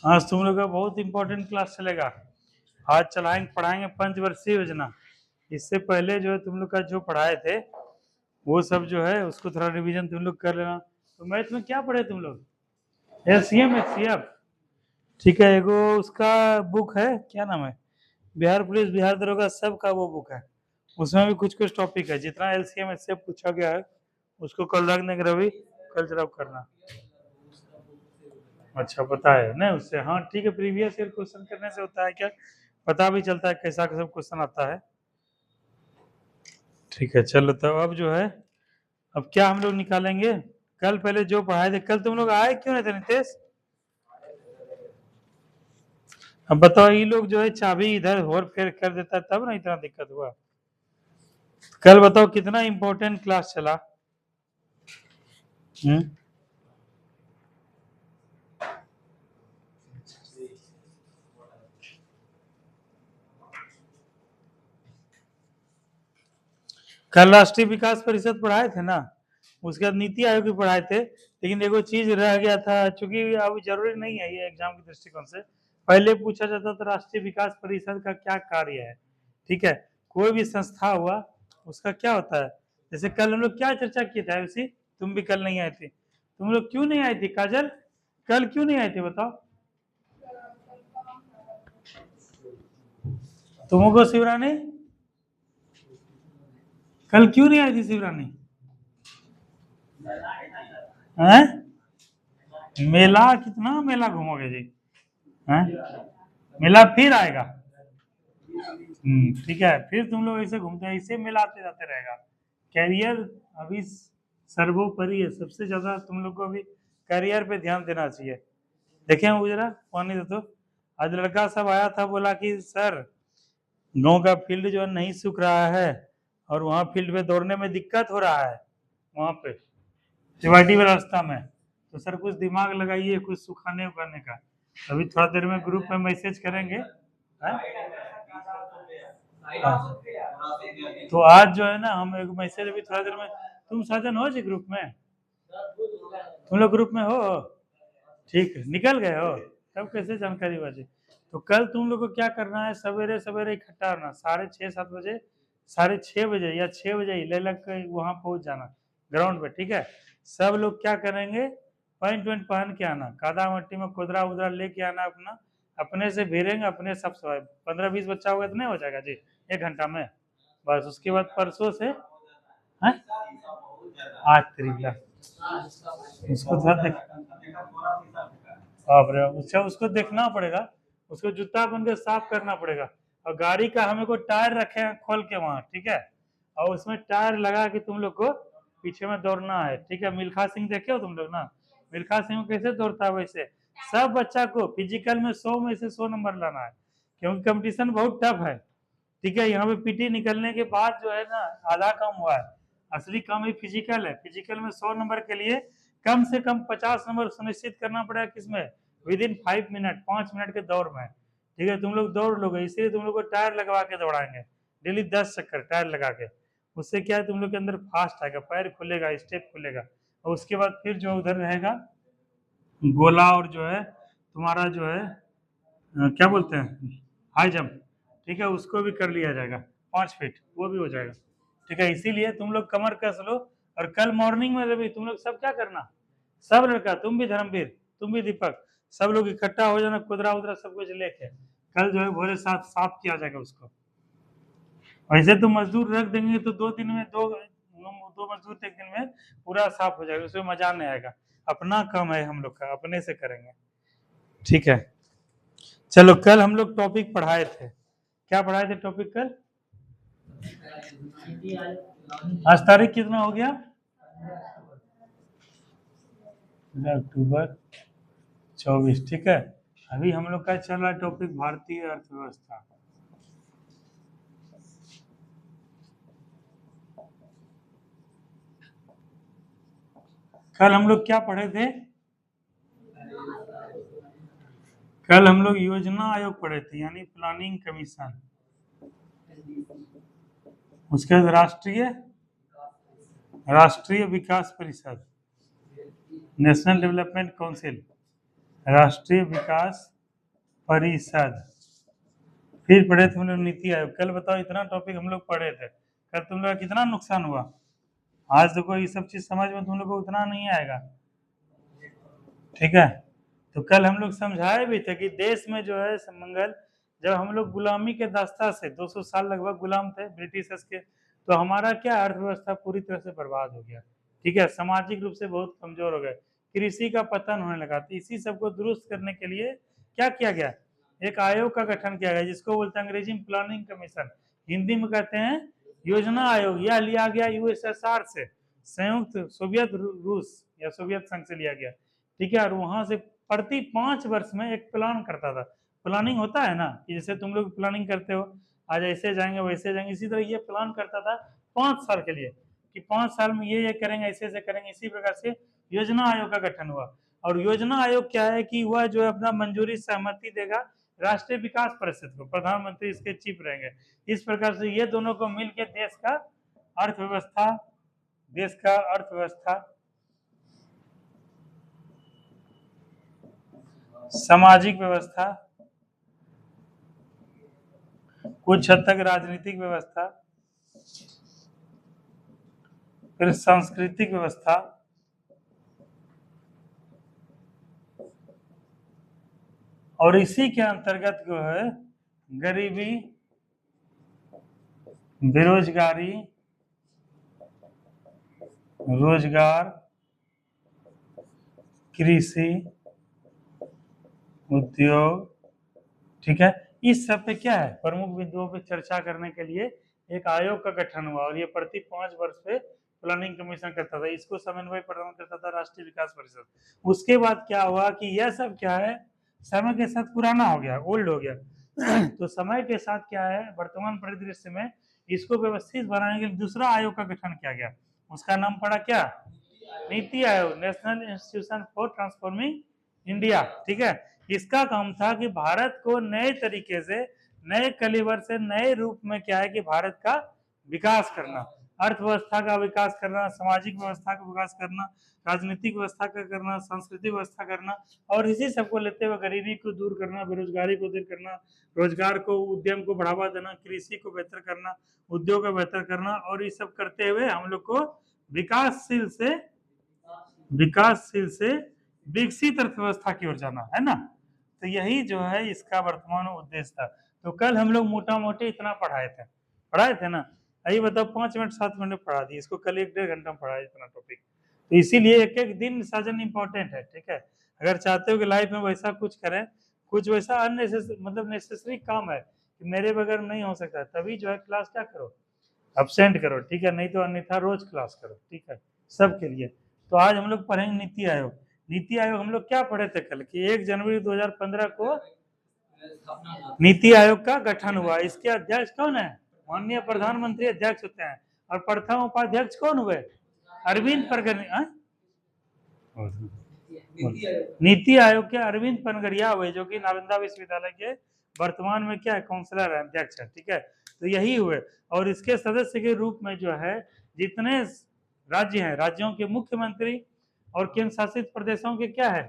आज तुम लोग का बहुत इंपॉर्टेंट क्लास चलेगा। आज पढ़ाएंगे पंचवर्षीय योजना। इससे पहले जो है तुम लोग का जो पढ़ाए थे वो सब जो है उसको थोड़ा रिवीजन तुम लोग कर लेना। तो मैथ में क्या पढ़े तुम लोग? LCM HCF. ठीक है, एगो उसका बुक है, क्या नाम है, बिहार पुलिस बिहार दरोगा सब का वो बुक है। उसमें भी कुछ कुछ टॉपिक है, जितना एलसीएम एचसीएफ पूछा गया है उसको कल रख देंगे रवि, कल जरा करना। अच्छा पता है नहीं उससे? हाँ ठीक है, प्रीवियस ईयर क्वेश्चन करने से होता है क्या, पता भी चलता है कैसा कैसा क्वेश्चन आता है। ठीक है चलो, तो अब जो है अब क्या हम लोग निकालेंगे? कल पहले जो पढ़ाए थे, कल तुम लोग आए क्यों नहीं थे नितेश? अब बताओ, ये लोग जो है चाबी इधर और फेर कर देता तब ना इतना दिक्कत हुआ। कल बताओ कितना इंपॉर्टेंट क्लास चला। हम्म। कल राष्ट्रीय विकास परिषद पढ़ाए थे ना, उसके बाद नीति आयोग भी पढ़ाए थे, लेकिन एगो चीज रह गया था, चूंकि अब जरूरी नहीं है ये एग्जाम के दृष्टिकोण से। पहले पूछा जाता था राष्ट्रीय विकास परिषद का क्या कार्य है। ठीक है, कोई भी संस्था हुआ उसका क्या होता है। जैसे कल हम लोग क्या चर्चा किए थे उसी, तुम भी कल नहीं आए थे, तुम लोग क्यों नहीं आए थे काजल? कल क्यों नहीं आए थे बताओ? तुमको शिवरानी कल क्यों नहीं आई थी शिवरानी? हैं? मेला कितना मेला घूमोगे जी? हैं? मेला फिर आएगा। ठीक है, फिर तुम लोग ऐसे घूमते हैं, ऐसे मेला आते जाते रहेगा। कैरियर अभी सर्वोपरि है, सबसे ज्यादा तुम लोग को अभी करियर पे ध्यान देना चाहिए। देखें वो जरा पानी दे तो। आज लड़का सब आया था, बोला कि सर गांव का फील्ड जो है नहीं सूख रहा है और वहाँ फील्ड पे दौड़ने में दिक्कत हो रहा है, वहाँ पे रिवाइटी रास्ता में। तो सर कुछ दिमाग लगाइए कुछ सुखाने उखाने का। अभी थोड़ा देर में ग्रुप में मैसेज करेंगे। हाँ? तो आज जो है ना हम एक मैसेज अभी थोड़ा देर में, तुम साजन हो जी ग्रुप में? तुम लोग ग्रुप में हो? ठीक है, निकल गए हो तब कैसे जानकारी बाजी। तो कल तुम लोग को क्या करना है, सवेरे सवेरे इकट्ठा होना, 6:30 7 बजे, 6:30 बजे या 6 बजे ही ले लग कर वहां पहुंच जाना ग्राउंड पे। ठीक है, सब लोग क्या करेंगे, पैंट वैंट पहन के आना, कादा मट्टी में खुदरा उदरा लेके आना अपना, अपने से भेजेंगे अपने सब सवाल। 15 20 बच्चा होगा तो नहीं हो जाएगा जी 1 घंटा में? बस उसके बाद परसों से हैं? 8 तारीख उसको थोड़ा देख, बाप रे, अच्छा उसको देखना पड़ेगा, उसको जूता बन के साफ करना पड़ेगा। और गाड़ी का हमें को टायर रखे हैं खोल के वहाँ, ठीक है, और उसमें टायर लगा के तुम लोग को पीछे में दौड़ना है। ठीक है, मिल्खा सिंह देखे हो तुम लोग ना, मिल्खा सिंह कैसे दौड़ता है वैसे सब बच्चा को फिजिकल में 100 में से 100 नंबर लाना है, क्योंकि कंपटीशन बहुत टफ है। ठीक है, यहाँ पे पीटी निकलने के बाद जो है ना आधा कम हुआ है, असली काम ही फिजिकल है। फिजिकल में 100 नंबर के लिए कम से कम 50 नंबर सुनिश्चित करना पड़ेगा, किसमें, विद इन 5 मिनट, 5 मिनट के दौड़ में। ठीक है, तुम लोग दौड़ लोगे, इसलिए तुम लोग को टायर लगवा के दौड़ाएंगे डेली 10 चक्कर टायर लगा के। उससे क्या है, तुम लोग के अंदर फास्ट आएगा, पैर खुलेगा, स्टेप खुलेगा, और उसके बाद फिर जो उधर रहेगा गोला, और जो है तुम्हारा जो है क्या बोलते हैं, हाई जंप। ठीक है, उसको भी कर लिया जाएगा, 5 फीट वो भी हो जाएगा। ठीक है, इसीलिए तुम लोग कमर कस लो। और कल मॉर्निंग में भी तुम लोग सब क्या करना, सब लड़का, तुम भी धर्मवीर, तुम भी दीपक, सब लोग इकट्ठा हो जाना, खुदरा उदरा सब कुछ लेके। कल जो है भोरे साथ साफ किया जाएगा उसको। वैसे तो मजदूर रख देंगे तो 2 दिन में, दो दो मजदूर तो 1 दिन में पूरा साफ हो जाएगा, उसमें मजा नहीं आएगा। अपना काम है हम लोग का, अपने से करेंगे। ठीक है, चलो कल हम लोग टॉपिक पढ़ाए थे, क्या पढ़ाए थे टॉपिक कल? आज तारीख कितना हो गया? अक्टूबर 24। ठीक है, अभी हम लोग का चल रहा है टॉपिक भारतीय अर्थव्यवस्था। कल हम लोग क्या पढ़े थे? कल हम लोग योजना आयोग पढ़े थे, यानी प्लानिंग कमीशन। उसके बाद राष्ट्रीय राष्ट्रीय विकास परिषद, नेशनल डेवलपमेंट काउंसिल, राष्ट्रीय विकास परिषद। फिर पढ़े थे हम लोग नीति आयोग। कल बताओ इतना टॉपिक हम लोग पढ़े थे, कल तुम लोग का कितना नुकसान हुआ। आज देखो ये सब चीज समझ में तुम लोग को उतना नहीं आएगा, ठीक है। तो कल हम लोग समझाए भी थे कि देश में जो है मंगल, जब हम लोग गुलामी के दास्ता से 200 साल लगभग गुलाम थे ब्रिटिशर्स के, तो हमारा क्या अर्थव्यवस्था पूरी तरह से बर्बाद हो गया, ठीक है। सामाजिक रूप से बहुत कमजोर हो गए, कृषि का पतन होने लगा। तो इसी सबको दुरुस्त करने के लिए क्या किया गया, एक आयोग का गठन किया गया, जिसको बोलते हैं अंग्रेजी में प्लानिंग कमीशन, हिंदी में कहते हैं योजना आयोग। यह लिया गया यूएसएसआर से, संयुक्त सोवियत रूस या सोवियत संघ से लिया गया, ठीक है। और वहां से प्रति 5 वर्ष में एक प्लान करता था। प्लानिंग होता है ना कि जैसे तुम लोग प्लानिंग करते हो, आज ऐसे जाएंगे वैसे जाएंगे, इसी तरह ये प्लान करता था 5 साल के लिए कि 5 साल में ये करेंगे, ऐसे ऐसे करेंगे। इसी प्रकार से योजना आयोग का गठन हुआ। और योजना आयोग क्या है कि वह जो है अपना मंजूरी सहमति देगा राष्ट्रीय विकास परिषद को, प्रधानमंत्री इसके चीफ रहेंगे। इस प्रकार से ये दोनों को मिलकर देश का अर्थव्यवस्था, सामाजिक व्यवस्था, कुछ हद तक राजनीतिक व्यवस्था, फिर सांस्कृतिक व्यवस्था, और इसी के अंतर्गत जो है गरीबी, बेरोजगारी, रोजगार, कृषि, उद्योग, ठीक है। इस सब पे क्या है, प्रमुख बिंदुओं पे चर्चा करने के लिए एक आयोग का गठन हुआ। और ये प्रति 5 वर्ष पे प्लानिंग कमीशन करता था। इसको समन्वय प्रदान करता था राष्ट्रीय विकास परिषद। उसके बाद क्या हुआ कि यह सब क्या है, समय के साथ पुराना हो गया, ओल्ड हो गया। तो समय के साथ क्या है, वर्तमान परिदृश्य में इसको व्यवस्थित बनाने के लिए दूसरा आयोग का गठन किया गया। उसका नाम पड़ा क्या, NITI Aayog, national institution for transforming India, ठीक है। इसका काम था कि भारत को नए तरीके से, नए कलीवर से, नए रूप में क्या है कि भारत का विकास करना, अर्थव्यवस्था का विकास करना, सामाजिक व्यवस्था का विकास करना, राजनीतिक व्यवस्था का करना, सांस्कृतिक व्यवस्था करना, और इसी सबको लेते हुए गरीबी को दूर करना, बेरोजगारी को दूर करना, रोजगार को, उद्यम को बढ़ावा देना, कृषि को बेहतर करना, उद्योग को बेहतर करना। और ये सब करते हुए हम लोग को विकासशील से विकसित अर्थव्यवस्था की ओर जाना है ना। तो यही जो है इसका वर्तमान उद्देश्य था। तो कल हम लोग मोटा मोटी इतना पढ़ाए थे ना। अभी बताओ 5 मिनट 7 मिनट में पढ़ा दिए इसको, कल 1-1.5 घंटा में पढ़ाया इतना टॉपिक। तो इसीलिए एक एक दिन साजन इंपॉर्टेंट है, ठीक है। अगर चाहते हो कि लाइफ में वैसा कुछ करें, कुछ वैसा अननेसेसरी मतलब नेसेसरी काम है कि मेरे बगैर नहीं हो सकता, तभी जो है क्लास क्या करो, अब्सेंट करो, ठीक है। नहीं तो अन्यथा रोज क्लास करो, ठीक है, सबके लिए। तो आज हम लोग पढ़ेंगे नीति आयोग। नीति आयोग हम लोग क्या पढ़े थे कल कि 1 जनवरी 2015 को नीति आयोग का गठन हुआ। इसके अध्यक्ष कौन है, माननीय प्रधानमंत्री अध्यक्ष होते हैं। और प्रथम उपाध्यक्ष कौन हुए, अरविंद पनगरिया। नीति आयोग के अरविंद पनगरिया हुए, जो कि नालंदा विश्वविद्यालय के वर्तमान में क्या है, काउंसलर है, अध्यक्ष है, ठीक है। तो यही हुए। और इसके सदस्य के रूप में जो है जितने राज्य हैं, राज्यों के मुख्यमंत्री और केंद्र शासित प्रदेशों के क्या है,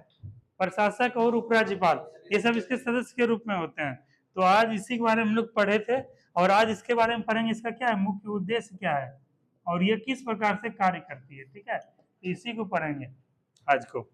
प्रशासक और उपराज्यपाल, ये सब इसके सदस्य के रूप में होते हैं। तो आज इसी के बारे में हम लोग पढ़े थे, और आज इसके बारे में पढ़ेंगे, इसका क्या है, मुख्य उद्देश्य क्या है, और ये किस प्रकार से कार्य करती है, ठीक है। तो इसी को पढ़ेंगे आज को।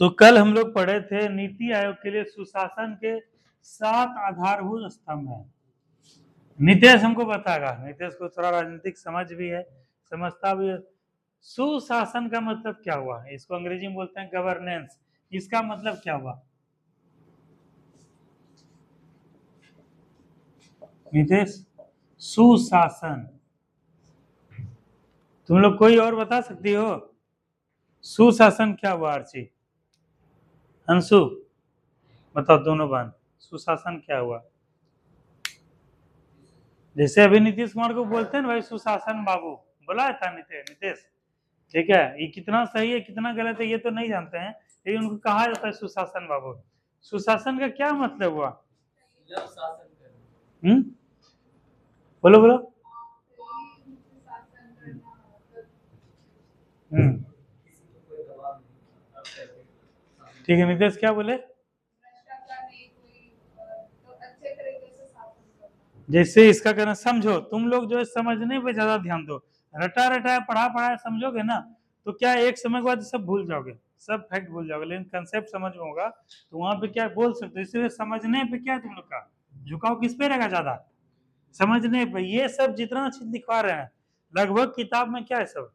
तो कल हम लोग पढ़े थे नीति आयोग के लिए सुशासन के 7 आधारभूत स्तंभ हैं। नीतीश हमको बताएगा, नीतीश को थोड़ा राजनीतिक समझ भी है, समझता भी है। सुशासन का मतलब क्या हुआ, इसको अंग्रेजी में बोलते हैं गवर्नेंस। इसका मतलब क्या हुआ नीतीश, सुशासन। तुम लोग कोई और बता सकती हो, सुशासन क्या हुआ आर्ची, अंशु बताओ, दोनों बहन, सुशासन क्या हुआ। जैसे अभी नीतीश कुमार को बोलते हैं ना भाई सुशासन बाबू, बोला था नीतीश, ठीक है, ये कितना सही है कितना गलत है ये तो नहीं जानते हैं, लेकिन उनको कहा जाता है सुशासन बाबू। सुशासन का क्या मतलब हुआ? बोलो बोलो। ठीक है, नितेश क्या बोले? जैसे इसका कहना समझो, तुम लोग जो है समझने पे ज्यादा ध्यान दो। रटा रटा पढ़ा पढ़ा समझोगे ना तो क्या एक समय के बाद सब भूल जाओगे, सब फैक्ट भूल जाओगे, लेकिन कंसेप्ट समझ में होगा तो वहां पे क्या बोल सकते हो। इसलिए समझने पे क्या है तुम लोग का झुकाव किस पे रहेगा ज्यादा? समझने पे। ये सब जितना चीज लिखवा रहे हैं लगभग किताब में क्या है सब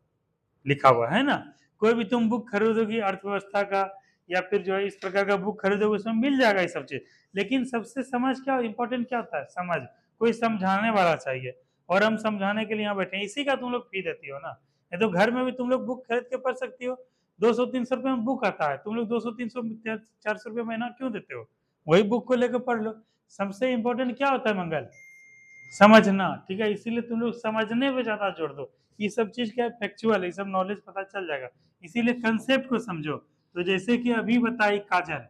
लिखा हुआ है ना। कोई भी तुम बुक खरीदोगी अर्थव्यवस्था का या फिर जो है इस प्रकार का बुक खरीदोगे उसमें मिल जाएगा ये सब चीज। लेकिन सबसे समझ क्या इंपॉर्टेंट क्या होता है? समझ। कोई समझाने वाला चाहिए और हम समझाने के लिए यहाँ बैठे हैं, इसी का तुम लोग फी देती हो ना। नहीं तो घर में भी तुम लोग बुक खरीद के पढ़ सकती हो। 200-300 रुपये में बुक आता है, तुम लोग 200-300-400 रुपये महीना क्यों देते हो? वही बुक को लेकर पढ़ लो। सबसे इंपॉर्टेंट क्या होता है मंगल? समझना। ठीक है, इसीलिए तुम लोग समझने पे ज्यादा जोड़ दो। ये सब चीज क्या है फैक्चुअल है, ये सब नॉलेज पता चल जाएगा। इसीलिए कंसेप्ट को समझो। तो जैसे कि अभी बताई काजल,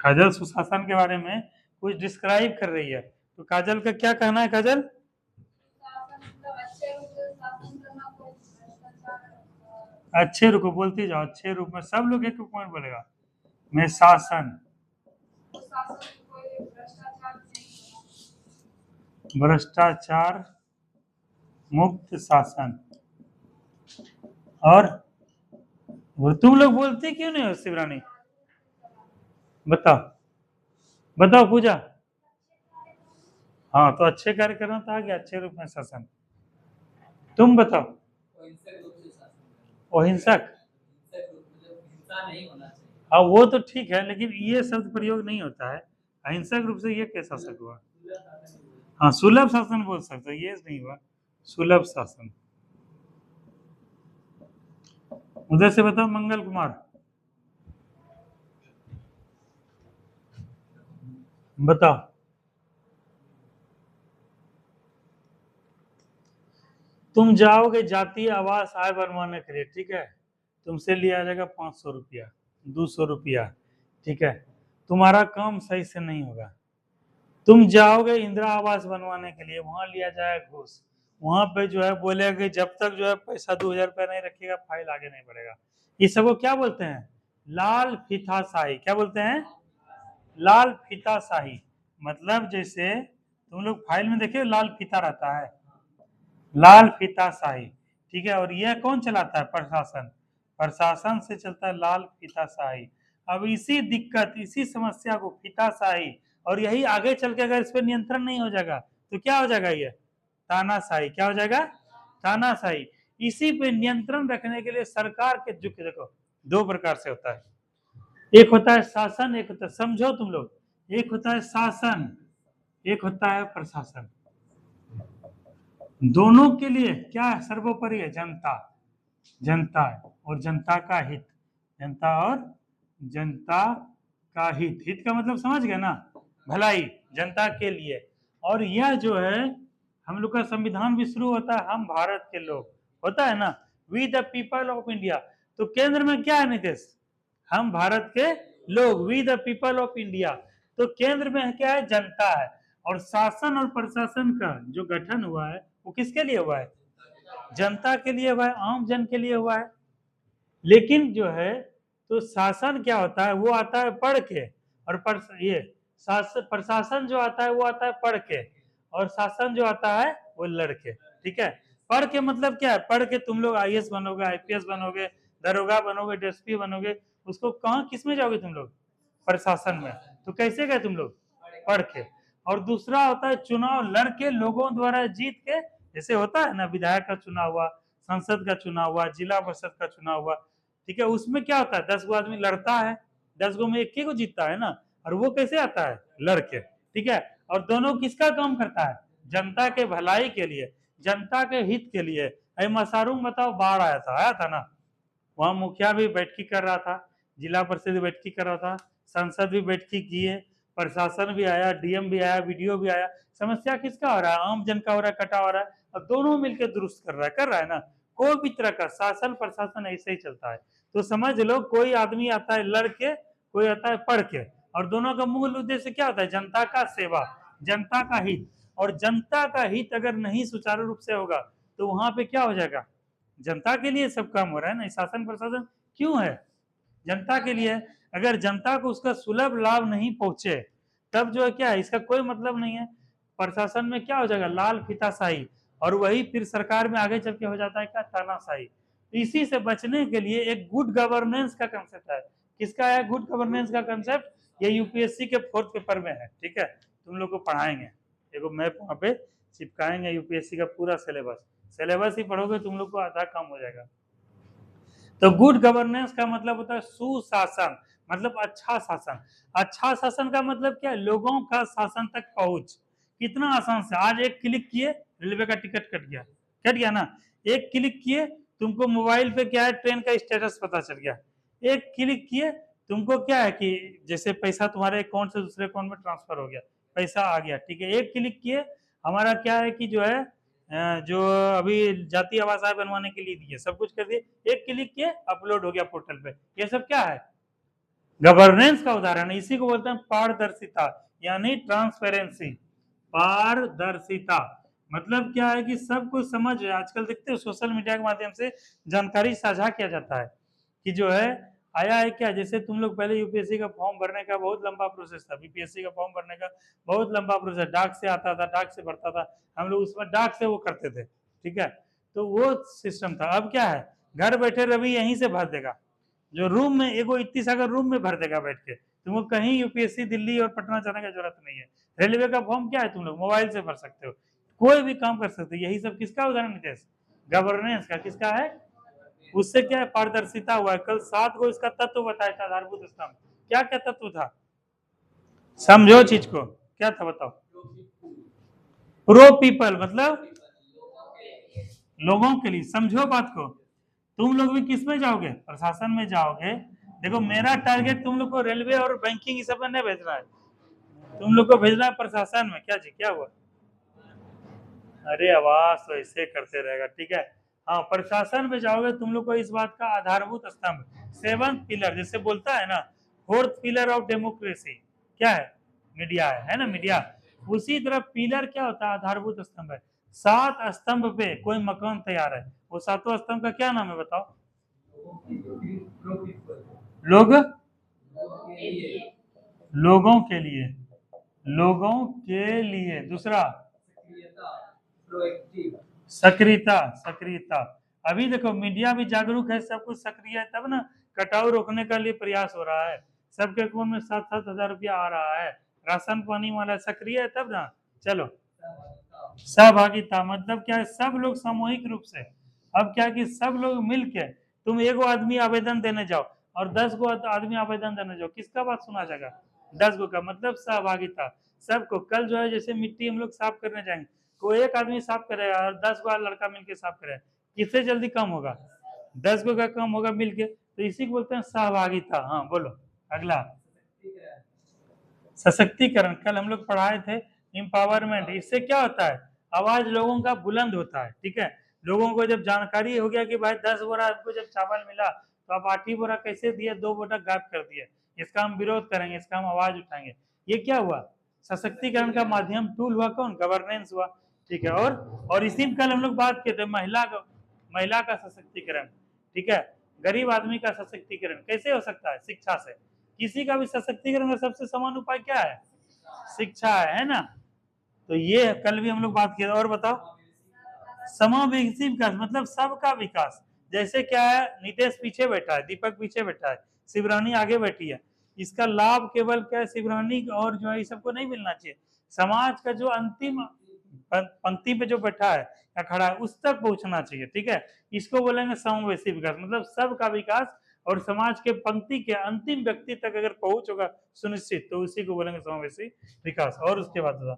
काजल सुशासन के बारे में कुछ डिस्क्राइब कर रही है, तो काजल का क्या कहना है? काजल अच्छे रूप बोलती जाओ, अच्छे रूप में सब लोग एक पॉइंट बोलेगा। मैं शासन, भ्रष्टाचार मुक्त शासन। और वो तुम लोग बोलते क्यों नहीं हो शिवरानी? बताओ बताओ पूजा। हाँ तो अच्छे कार्य करना था कि अच्छे रूप में शासन। तुम बताओ। अहिंसक। हाँ वो तो ठीक है, लेकिन ये शब्द प्रयोग नहीं होता है अहिंसक रूप से। ये कैसा शासक हुआ? हाँ सुलभ शासन बोल सकते, ये नहीं हुआ सुलभ शासन। उधर से बताओ मंगल कुमार, बताओ। तुम जाओगे जातीय आवास आय बनवाने के लिए, ठीक है, तुमसे लिया जाएगा 500 रुपया 200 रुपया, ठीक है, तुम्हारा काम सही से नहीं होगा। तुम जाओगे इंदिरा आवास बनवाने के लिए, वहां लिया जाएगा घूस। वहां पे जो है बोलेगा कि जब तक जो है पैसा 2000 रुपया नहीं रखिएगा फाइल आगे नहीं बढ़ेगा। ये सबको क्या बोलते हैं? लाल फीताशाही। क्या बोलते हैं? लाल फीताशाही। मतलब जैसे तुम लोग फाइल में देखिए लाल फीता रहता है, लाल फीताशाही। ठीक है, और यह कौन चलाता है? प्रशासन। प्रशासन से चलता है लाल फीताशाही। अब इसी दिक्कत इसी समस्या को फीताशाही, और यही आगे चल के अगर इस पर नियंत्रण नहीं हो जाएगा तो क्या हो जाएगा? ये तानाशाही। क्या हो जाएगा? तानाशाही। इसी पे नियंत्रण रखने के लिए सरकार के जो देखो दो प्रकार से होता है, एक होता है शासन, एक होता है, समझो तुम लोग, एक होता है शासन, एक होता है प्रशासन। दोनों के लिए क्या है सर्वोपरि है? जनता। जनता है और जनता का हित। जनता और जनता का हित। हित का मतलब समझ गए ना? भलाई, जनता के लिए। और यह जो है हम लोग का संविधान भी शुरू होता है हम भारत के लोग, होता है ना, we the people of India. तो केंद्र में क्या है नितेश? हम भारत के लोग, we the people of India. तो केंद्र में क्या है? जनता है। और शासन और प्रशासन का जो गठन हुआ है वो किसके लिए हुआ है? जनता के लिए हुआ है, आम जन के लिए हुआ है। लेकिन जो है तो शासन क्या होता है? वो आता है पढ़ के, और ये प्रशासन जो आता है वो आता है पढ़ के, और शासन जो आता है वो लड़ के। ठीक है, पढ़ के मतलब क्या है? पढ़ के तुम लोग आईएएस बनोगे, आईपीएस बनोगे, दरोगा बनोगे, डीएसपी बनोगे। उसको कहाँ किस में जाओगे तुम लोग? प्रशासन में। तो कैसे गए तुम लोग? पढ़ के। और दूसरा होता है चुनाव लड़के लोगों द्वारा जीत के, जैसे होता है ना विधायक का चुनाव हुआ, संसद का चुनाव हुआ, जिला परिषद का चुनाव हुआ। ठीक है, उसमें क्या होता है 10 गो आदमी लड़ता है, 10 गो में एक ही को जीतता है ना। और वो कैसे आता है? लड़के। ठीक है, और दोनों किसका काम करता है? जनता के भलाई के लिए, जनता के हित के लिए। अरे मसारूम बताओ, बाढ़ आया था ना, वहां मुखिया भी बैठकी कर रहा था, जिला परिषद भी बैठकी कर रहा था, संसद भी बैठकी की है, प्रशासन भी आया, डीएम भी आया, वीडियो भी आया। समस्या किसका हो रहा है? आम जन का हो रहा है, कटा हो रहा है, और दोनों मिलकर दुरुस्त कर रहा है ना। कोई भी तरह का शासन प्रशासन ऐसे ही चलता है। तो समझ लो कोई आदमी आता है लड़ के, कोई आता है पढ़ के, और दोनों का मूल उद्देश्य क्या होता है? जनता का सेवा, जनता का हित। और जनता का हित अगर नहीं सुचारू रूप से होगा तो वहां पे क्या हो जाएगा? जनता के लिए सब काम हो रहा है ना, शासन प्रशासन क्यों है? जनता के लिए। अगर जनता को उसका सुलभ लाभ नहीं पहुंचे तब जो है क्या है, इसका कोई मतलब नहीं है। प्रशासन में क्या हो जाएगा? लाल फीताशाही, और वही फिर सरकार में आगे चल के हो जाता है क्या? तानाशाही। तो इसी से बचने के लिए एक गुड गवर्नेंस का कंसेप्ट है। किसका है गुड गवर्नेंस का कंसेप्ट? ये यूपीएससी के 4th पेपर में है, ठीक है, तुम लोग को पढ़ाएंगे, देखो मैप वहां पे चिपकाएंगे, यूपीएससी का पूरा सिलेबस ही पढ़ोगे तुम लोग को आधा काम हो जाएगा। तो गुड गवर्नेंस का मतलब होता है सुशासन, मतलब अच्छा शासन। अच्छा शासन का मतलब क्या है? लोगों का शासन तक पहुंच। कितना आसान से, आज एक क्लिक किए रेलवे का टिकट कट गया ना, एक क्लिक किए तुमको मोबाइल पे क्या है, ट्रेन का स्टेटस पता चल गया। एक क्लिक किए तुमको क्या है कि जैसे पैसा तुम्हारे अकाउंट से दूसरे अकाउंट में ट्रांसफर हो गया, पैसा आ गया, ठीक है। एक क्लिक किए हमारा क्या है कि जो है जो अभी जातीय आवास बनवाने के लिए दिए, सब कुछ कर दिए, एक क्लिक किए अपलोड हो गया पोर्टल पे। ये सब क्या है? गवर्नेंस का उदाहरण है। इसी को बोलते हैं पारदर्शिता, यानी ट्रांसपेरेंसी। पारदर्शिता मतलब क्या है कि सब कुछ समझ, आजकल देखते हो सोशल मीडिया के माध्यम से जानकारी साझा किया जाता है कि जो है आया है क्या। जैसे तुम लोग पहले यूपीएससी का फॉर्म भरने का बहुत लंबा प्रोसेस था, बीपीएससी का फॉर्म भरने का बहुत लंबा प्रोसेस, डाक से आता था, डाक से भरता था, हम लोग उसमें डाक से वो करते थे, ठीक है। तो वो सिस्टम था। अब क्या है, घर बैठे रवि यहीं से भर देगा, जो रूम में एगो इतनी सागर रूम में भर देगा बैठ के, तुमको कहीं यूपीएससी दिल्ली और पटना जाने की जरूरत नहीं है। रेलवे का फॉर्म क्या है, तुम लोग मोबाइल से भर सकते हो, कोई भी काम कर सकते हो। यही सब किसका उदाहरण नितेश? गवर्नेंस का। किसका है? उससे क्या है? पारदर्शिता हुआ है। कल 7 को इसका तत्व बताया था, आधारभूत स्तंभ। क्या क्या तत्व था? समझो चीज को, क्या था बताओ? प्रो पीपल मतलब लोगों के लिए। समझो बात को, तुम लोग भी किस में जाओगे? प्रशासन में जाओगे। देखो मेरा टारगेट तुम लोग को रेलवे और बैंकिंग ये सब में नहीं भेजना है, तुम लोग को भेजना है प्रशासन में। क्या जी, क्या हुआ? अरे आवाज तो ऐसे करते रहेगा, ठीक है। हाँ, प्रशासन में जाओगे तुम लोग को इस बात का आधारभूत स्तंभ, 7th पिलर जैसे बोलता है ना, 4th पिलर ऑफ डेमोक्रेसी क्या है? मीडिया है ना, मीडिया। उसी तरह पिलर क्या होता है? आधारभूत स्तंभ है। 7 स्तंभ पे कोई मकान तैयार है, वो 7वां स्तंभ का क्या नाम है बताओ? लोग, लोगों के लिए, लोगों के लिए। दूसरा सक्रियता, सक्रियता। अभी देखो मीडिया भी जागरूक है, सब कुछ सक्रिय है, तब ना कटाव रोकने का लिए प्रयास हो रहा है। सबके अकाउंट में 7-7 हजार रुपया आ रहा है, राशन पानी वाला सक्रिय है, तब ना। चलो, सहभागिता मतलब क्या है? सब लोग सामूहिक रूप से। अब क्या कि सब लोग मिलके, तुम एगो आदमी आवेदन देने जाओ और 10 गो आदमी आवेदन देने जाओ, किसका बात सुना जाएगा? 10 गो का, मतलब सहभागिता। सबको कल जो है जैसे मिट्टी हम लोग साफ करने जाएंगे, कोई एक आदमी साफ करेगा और 10 गो लड़का मिलके साफ करेगा, किससे जल्दी काम होगा? 10 गो का काम होगा मिलके। तो इसी को बोलते हैं सहभागिता। हाँ बोलो अगला। सशक्तिकरण, कल हम लोग पढ़ाए थे एम्पावरमेंट। इससे क्या होता है? आवाज लोगों का बुलंद होता है, ठीक है। लोगों को जब जानकारी हो गया कि भाई 10 बोरा आपको जब चावल मिला तो आप 8 ही बोरा कैसे दिए, 2 बोरा गायब कर दिए, इसका हम विरोध करेंगे, इसका हम आवाज उठाएंगे। ये क्या हुआ? सशक्तिकरण का माध्यम, टूल हुआ कौन? गवर्नेंस हुआ, ठीक है। और इसी में कल हम लोग बात किए थे महिला का सशक्तिकरण, ठीक है। गरीब आदमी का सशक्तिकरण कैसे हो सकता है? शिक्षा से। किसी का भी सशक्तिकरण का सबसे समान उपाय क्या है? शिक्षा है ना। तो ये कल भी हम लोग बात किए। और बताओ, समावेशी विकास मतलब सबका विकास। जैसे क्या है, नितेश पीछे बैठा है, दीपक पीछे बैठा है, शिवरानी आगे बैठी है, इसका लाभ केवल क्या है? शिवरानी और जो है ये सबको नहीं मिलना चाहिए, समाज का जो अंतिम पंक्ति पे जो बैठा है या खड़ा है उस तक पहुंचना चाहिए, ठीक है। इसको बोलेंगे समावेशी विकास, मतलब सबका विकास और समाज के पंक्ति के अंतिम व्यक्ति तक अगर पहुंच होगा सुनिश्चित, तो उसी को बोलेंगे समावेशी विकास। और उसके बाद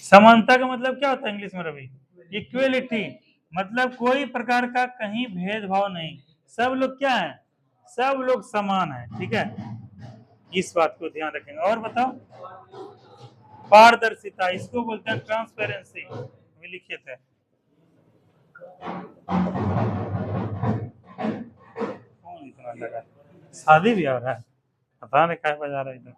समानता का मतलब क्या होता है इंग्लिश में रवि? इक्वेलिटी, मतलब कोई प्रकार का कहीं भेदभाव नहीं, सब लोग क्या है? सब लोग समान है, ठीक है। इस बात को ध्यान रखेंगे। और बताओ, पारदर्शिता, इसको बोलते हैं ट्रांसपेरेंसी, लिखे थे। कौन इतना लगा? शादी भी हो रहा है, पता नहीं क्या बजा रहा है इधर।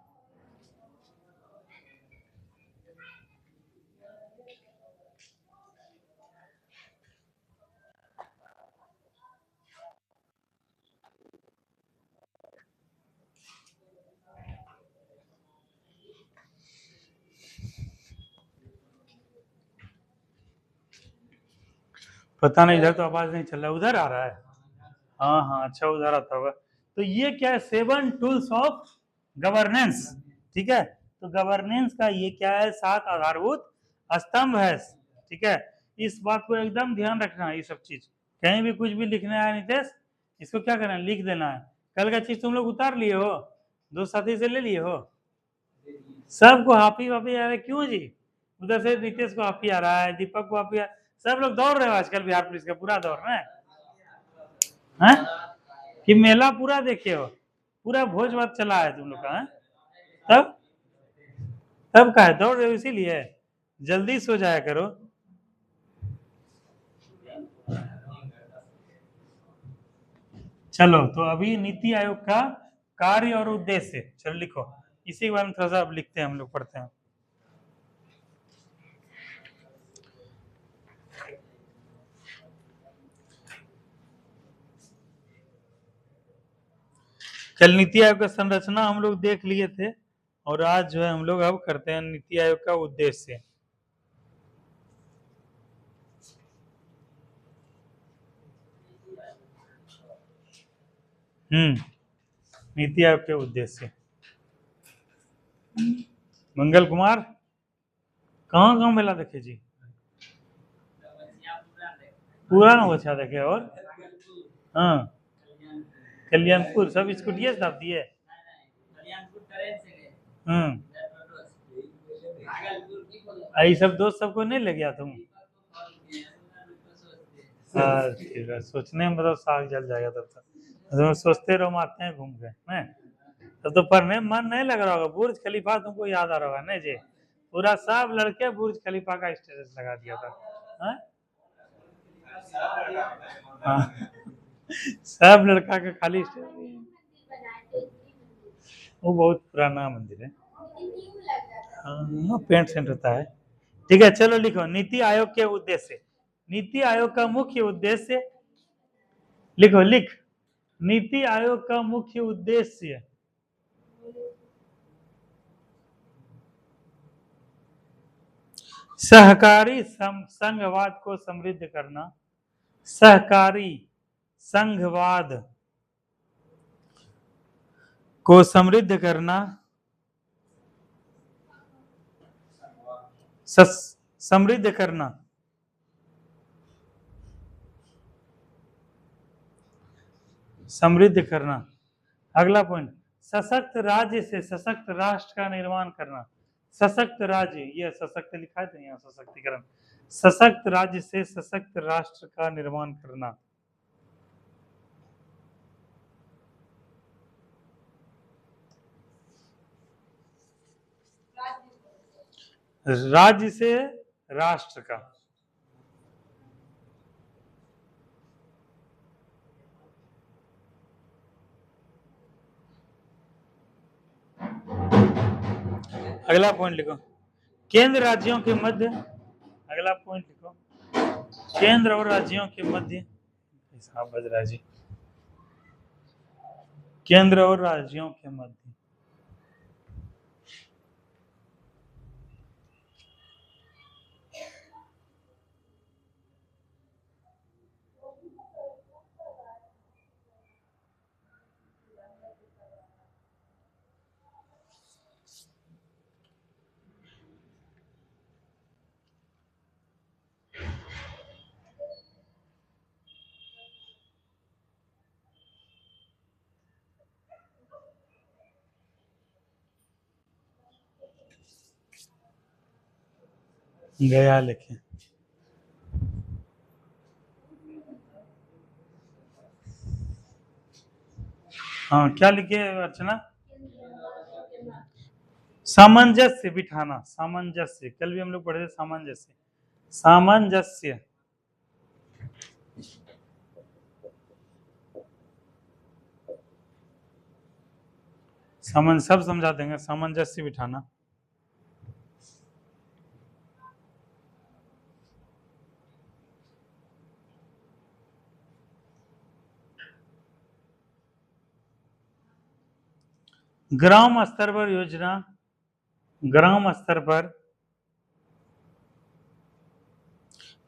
पता नहीं, इधर तो आवाज नहीं चल रहा, उधर आ रहा है। हाँ हाँ, अच्छा उधर आता होगा। तो ये क्या है, 7 टूल्स ऑफ गवर्नेंस, ठीक है। तो गवर्नेंस का ये क्या है, 7 आधारभूत स्तंभ है, ठीक है। इस बात को एकदम ध्यान रखना है, ये सब चीज कहीं भी कुछ भी लिखना है नितेश, इसको क्या करना है, लिख देना है। कल का चीज तुम लोग उतार लिए हो, दो साथी से ले लिए हो, सबको हाफी वाफी आ रहा है, क्यों जी? उधर से नितेश को हाफी आ रहा है, दीपक को हाफी सब लोग दौड़ रहे हो आजकल, बिहार पुलिस का पूरा दौड़ रहे हैं कि मेला पूरा देखे हो, पूरा भोज भात चला है तुम लोग का है? तब तब का है दौड़ रहे हो, इसीलिए जल्दी सो जाया करो। चलो, तो अभी नीति आयोग का कार्य और उद्देश्य, चलो लिखो, इसी के बारे में थोड़ा सा अब लिखते हैं, हम लोग पढ़ते हैं। कल नीति आयोग का संरचना हम लोग देख लिए थे, और आज जो है हम लोग अब करते हैं नीति आयोग का उद्देश्य। नीति आयोग के उद्देश्य। मंगल कुमार, कहाँ कहाँ मेला देखे जी? पूरा ना अच्छा देखे, और हाँ कल्याणपुर सब स्कूटिये से दाब दिए। आई सब दोस्त सबको नहीं ले गया तुम? ठीक है, सोचने में मतलब साग जल जाएगा तब तक, तो सोचते रहो, मारते हैं घूम के हैं। तब तो पढ़ने में मन नहीं लग रहा होगा, बुर्ज खलीफा तुमको याद आ रहा होगा नहीं जी? पूरा सब लड़के बुर्ज खलीफा का स्टेटस लगा दिया था, हाँ? हाँ। सब लड़का का खाली वो बहुत पुराना मंदिर है, हाँ पेंट सेंट होता है। ठीक है, चलो लिखो, नीति आयोग के उद्देश्य। नीति आयोग का मुख्य उद्देश्य लिखो, लिख, नीति आयोग का मुख्य उद्देश्य सहकारी संघवाद को समृद्ध करना, सहकारी संघवाद को समृद्ध करना, समृद्ध करना, समृद्ध करना। अगला पॉइंट, सशक्त राज्य से सशक्त राष्ट्र का निर्माण करना। सशक्त राज्य, ये सशक्त लिखा है तो यहाँ सशक्तिकरण, सशक्त राज्य से सशक्त राष्ट्र का निर्माण करना। राज्य से राष्ट्र का, अगला पॉइंट लिखो, केंद्र राज्यों के मध्य, अगला पॉइंट लिखो, केंद्र और राज्यों के मध्य, बज रहा जी, केंद्र और राज्यों के मध्य गया लिखे। हाँ क्या लिखे अर्चना? सामंजस्य बिठाना, सामंजस्य, कल भी हम लोग पढ़े थे सामंजस्य, सामंजस्य, सब समझा देंगे, सामंजस्य बिठाना। ग्राम स्तर पर योजना, ग्राम स्तर पर,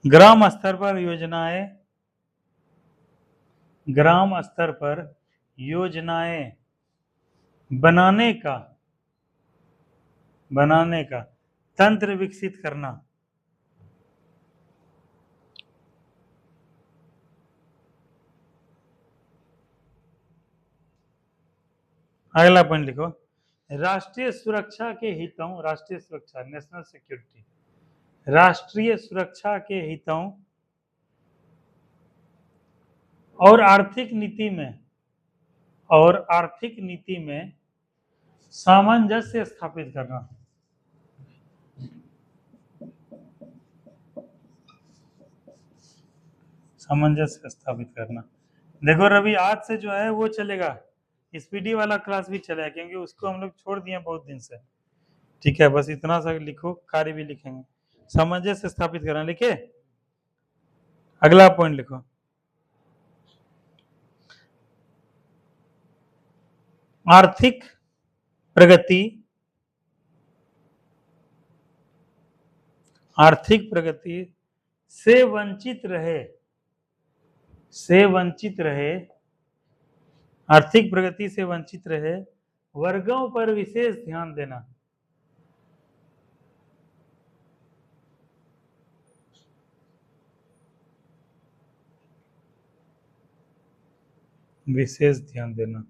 ग्राम स्तर पर योजनाएं, ग्राम स्तर पर योजनाएं बनाने का, बनाने का तंत्र विकसित करना। अगला पॉइंट लिखो, राष्ट्रीय सुरक्षा के हितों, राष्ट्रीय सुरक्षा, नेशनल सिक्योरिटी, राष्ट्रीय सुरक्षा के हितों और आर्थिक नीति में, और आर्थिक नीति में सामंजस्य स्थापित करना। सामंजस्य स्थापित करना। देखो रवि, आज से जो है वो चलेगा, स्पीडी वाला क्लास भी चलेगा, क्योंकि उसको हम लोग छोड़ दिए बहुत दिन से। ठीक है, बस इतना सा लिखो, कार्य भी लिखेंगे। सामंजस्य स्थापित करना लिखे। अगला पॉइंट लिखो, आर्थिक प्रगति, आर्थिक प्रगति से वंचित रहे, से वंचित रहे, आर्थिक प्रगति से वंचित रहे वर्गों पर विशेष ध्यान देना। विशेष ध्यान देना।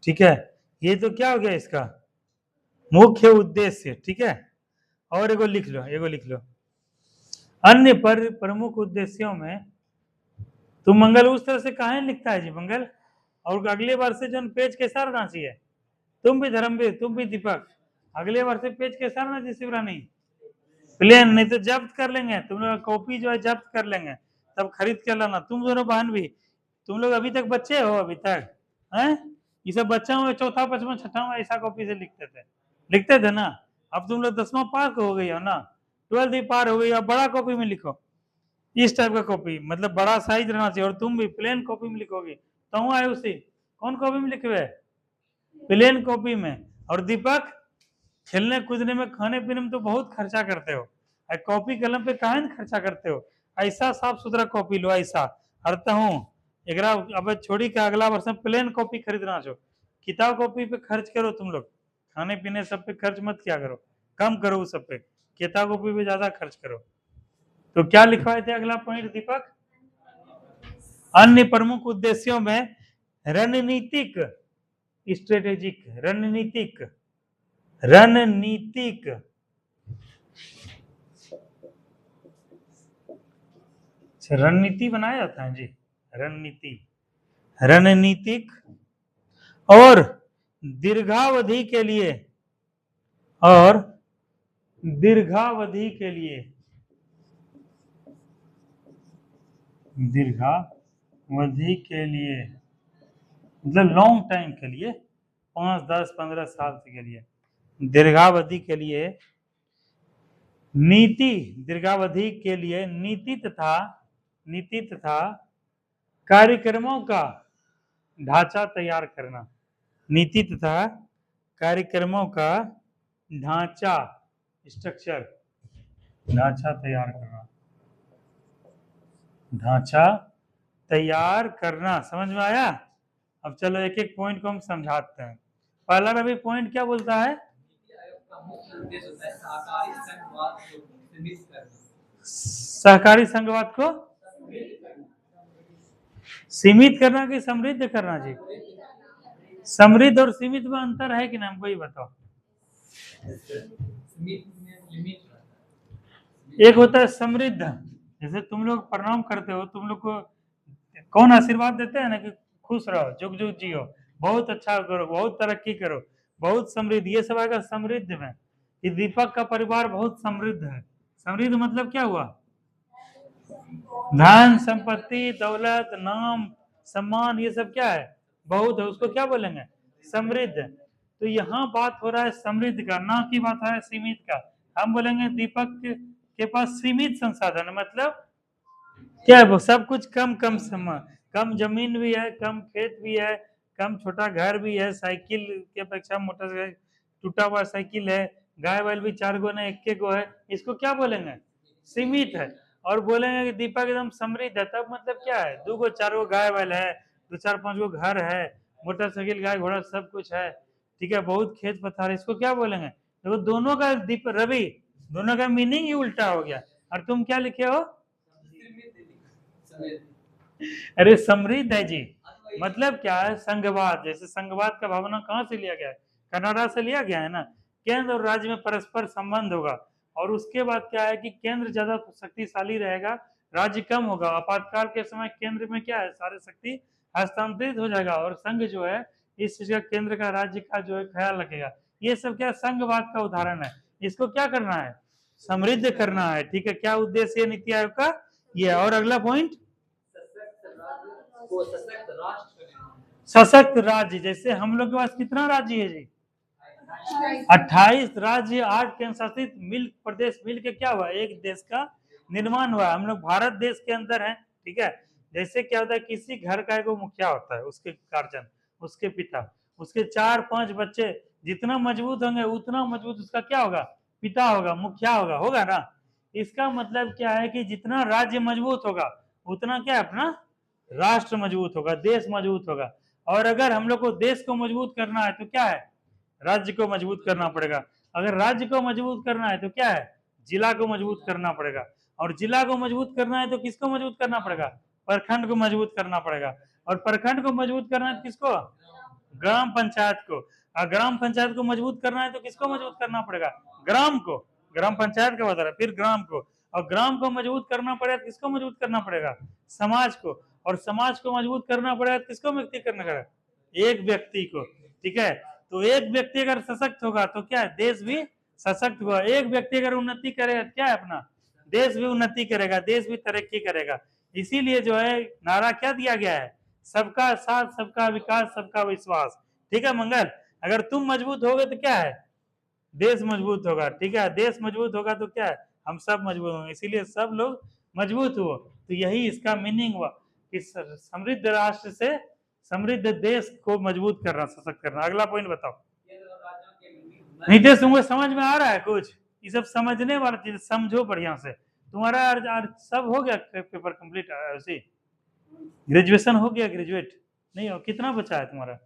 ठीक है, ये तो क्या हो गया इसका मुख्य उद्देश्य। ठीक है, और एगो लिख लो, एगो लिख लो, अन्य प्रमुख उद्देश्यों में। तुम मंगल उस तरह से कहां लिखता है जी मंगल, और अगले बार से जो पेज कैसा रहना चाहिए, तुम भी धर्मवीर, तुम भी दीपक, अगले बार से पेज कैसा रहना चाहिए शिवरानी, प्लेन, नहीं तो जब्त कर लेंगे तुम लोग, कॉपी जो है जब्त कर लेंगे, तब खरीद कर लाना। तुम दोनों बहन भी, तुम लोग अभी तक बच्चे हो, अभी तक हैं, ये सब बच्चा हुआ, चौथा पांचवा छठा ऐसा कॉपी से लिखते थे ना। अब तुम लोग 10वां पार हो गई हो ना, 12th भी पार हो गई, अब बड़ा कॉपी में लिखो, इस टाइप का कॉपी, मतलब बड़ा साइज रहना चाहिए। और तुम भी प्लेन कॉपी में लिखोगे तो आए उसी, कौन कॉपी में लिखे, प्लेन कॉपी में। और दीपक, खेलने कूदने में, खाने पीने में तो बहुत खर्चा करते हो, कॉपी कलम पे काहे खर्चा करते हो, ऐसा साफ सुथरा कॉपी लो, ऐसा अर्थता हूँ एकरा। अब छोड़ी का अगला वर्ष में प्लेन कॉपी खरीदना छो, किताब कॉपी पे खर्च करो तुम लोग, खाने पीने सब पे खर्च मत किया करो, कम करो उस सब पे, किताब कॉपी पे ज्यादा खर्च करो। तो क्या लिखवाए थे अगला पॉइंट दीपक, अन्य प्रमुख उद्देश्यों में रणनीतिक, स्ट्रेटेजिक, रणनीतिक, रणनीतिक, रणनीति बनाया जाता है जी, रणनीति, रणनीतिक और दीर्घावधि के लिए, और दीर्घावधि के लिए, दीर्घावधि के लिए मतलब लॉन्ग टाइम के लिए, 5, 10, 15 साल के लिए, दीर्घावधि के लिए नीति, दीर्घावधि के लिए नीति तथा, नीति तथा कार्यक्रमों का ढांचा तैयार करना, नीति तथा कार्यक्रमों का ढांचा, स्ट्रक्चर, ढांचा तैयार करना, ढांचा तैयार करना। समझ में आया। अब चलो एक एक पॉइंट को हम समझाते हैं। पहला रवि पॉइंट क्या बोलता है, सहकारी संघवाद को सीमित करना कि समृद्ध करना जी, समृद्ध और सीमित में अंतर है कि ना, हमको ये बताओ। एक होता है समृद्ध, जैसे तुम लोग प्रणाम करते हो, तुम लोग को कौन आशीर्वाद देते हैं ना कि खुश रहो, जुग जुग जियो, बहुत अच्छा करो, बहुत तरक्की करो, बहुत समृद्ध, ये सब आएगा समृद्ध में। ये दीपक का परिवार बहुत समृद्ध है। समृद्ध मतलब क्या हुआ, धन संपत्ति दौलत नाम सम्मान ये सब क्या है, बहुत है, उसको क्या बोलेंगे, समृद्ध। तो यहाँ बात हो रहा है समृद्ध का, ना की बात है सीमित का। हम बोलेंगे दीपक के पास सीमित संसाधन है, मतलब क्या है वो सब कुछ कम कम समय, कम जमीन भी है, कम खेत भी है, कम छोटा घर भी है, साइकिल की अपेक्षा मोटरसाइकिल, टूटा हुआ साइकिल है, गाय बैल भी 4 गो नहीं 1 गो है, इसको क्या बोलेंगे? सीमित है। और बोलेंगे कि दीपक एकदम समृद्ध है, तब मतलब क्या है? 2 गो 4 गो गाय बैल है, 2 4 5 गो घर है, मोटरसाइकिल गाय घोड़ा सब कुछ है, ठीक है, बहुत खेत पथार, इसको क्या बोलेंगे? देखो दोनों का दीप रवि, दोनों का मीनिंग ही उल्टा हो गया। और तुम क्या लिखे हो? अरे समृद्ध है जी, मतलब क्या है? संघवाद, जैसे संघवाद का भावना कहाँ से लिया गया है? कनाडा से लिया गया है ना। केंद्र और राज्य में परस्पर संबंध होगा, और उसके बाद क्या है कि केंद्र ज्यादा शक्तिशाली रहेगा, राज्य कम होगा। आपातकाल के समय केंद्र में क्या है? सारे शक्ति हस्तांतरित हो जाएगा, और संघ जो है इस चीज का, केंद्र का, राज्य का जो है ख्याल रखेगा। ये सब क्या संघवाद का उदाहरण है। इसको क्या करना है? समृद्ध करना है, ठीक है। क्या उद्देश्य है नीति आयोग का? ये। और अगला पॉइंट, सशक्त राज्य। जैसे हम लोग के पास कितना राज्य है जी? 28 राज्य, 8 केंद्र शासित मिल प्रदेश मिल के क्या हुआ? एक देश का निर्माण हुआ। हम लोग भारत देश के अंदर हैं, ठीक है। जैसे क्या होता है, किसी घर का एक मुखिया होता है, उसके गार्जियन, उसके पिता, उसके 4 5 बच्चे जितना मजबूत होंगे उतना मजबूत उसका क्या होगा? पिता होगा, मुखिया होगा, होगा ना। इसका मतलब क्या है कि जितना राज्य मजबूत होगा उतना क्या है? अपना राष्ट्र मजबूत होगा, देश मजबूत होगा। और अगर हम लोग को देश को मजबूत करना है तो क्या है? राज्य को मजबूत करना पड़ेगा। अगर राज्य को मजबूत करना है तो क्या है? जिला को मजबूत करना पड़ेगा। और जिला को मजबूत करना है तो किसको मजबूत करना पड़ेगा? प्रखंड को मजबूत करना पड़ेगा। और प्रखंड को मजबूत करना है तो किसको? ग्राम पंचायत को। और ग्राम पंचायत को मजबूत करना है तो किसको मजबूत करना पड़ेगा? ग्राम को। ग्राम पंचायत का बता रहा है, फिर ग्राम को। और ग्राम को मजबूत करना पड़ेगा तो किसको मजबूत करना पड़ेगा? समाज को। और समाज को मजबूत करना पड़ेगा तो किसको व्यक्ति करना पड़ेगा? एक व्यक्ति को, ठीक है। तो एक व्यक्ति अगर सशक्त होगा तो क्या है? देश भी सशक्त होगा। एक व्यक्ति अगर उन्नति करेगा क्या है? अपना देश भी उन्नति करेगा, देश भी तरक्की करेगा। इसीलिए जो है नारा क्या दिया गया है? सबका साथ, सबका विकास, सबका विश्वास, ठीक है मंगल। अगर तुम मजबूत होगे तो क्या है? देश मजबूत होगा, ठीक है। देश मजबूत होगा तो क्या है? हम सब मजबूत होंगे। इसीलिए सब लोग मजबूत हुए। तो यही इसका मीनिंग हुआ कि समृद्ध राष्ट्र से समृद्ध देश को मजबूत करना, सशक्त करना। अगला पॉइंट बताओ। नीतीश तुमको समझ में आ रहा है कुछ? ये सब समझने वाला चीज, समझो बढ़िया से। तुम्हारा सब हो गया पेपर कंप्लीट? ऐसे ग्रेजुएशन हो गया? ग्रेजुएट नहीं हो? कितना बचा है तुम्हारा?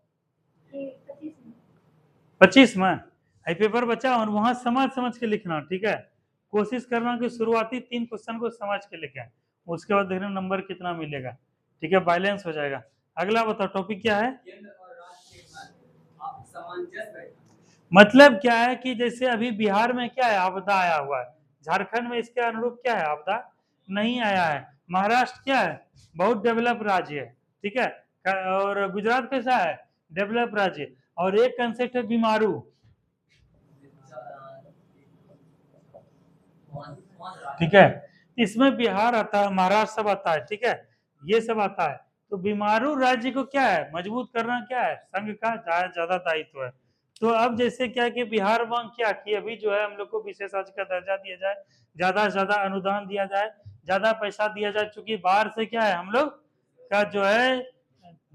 25 में आई पेपर बचा। और वहां समझ के लिखना, ठीक है। कोशिश करना कि शुरुआती 3 क्वेश्चन को समझ के लिखें, उसके बाद देखना नंबर कितना मिलेगा, ठीक है, बैलेंस हो जाएगा। अगला बताओ टॉपिक क्या है? मतलब क्या है कि जैसे अभी बिहार में क्या है? आपदा आया हुआ है। झारखंड में इसके अनुरूप क्या है? आपदा नहीं आया है। महाराष्ट्र क्या है? बहुत डेवलप राज्य है, ठीक है। और गुजरात कैसा है? डेवलप राज्य। और एक कंसेप्ट है बीमारू, ठीक है। इसमें बिहार आता है, महाराष्ट्र सब आता है, ठीक है, ये सब आता है। तो बीमारू राज्य को क्या है? मजबूत करना क्या है? संघ का ज्यादा दायित्व है। तो अब जैसे क्या कि बिहार मांग क्या कि अभी जो है हम लोग को विशेष राज्य का दर्जा दिया जाए, ज्यादा से ज्यादा अनुदान दिया जाए, ज्यादा पैसा दिया जाए, चूंकि बाहर से क्या है हम लोग का जो है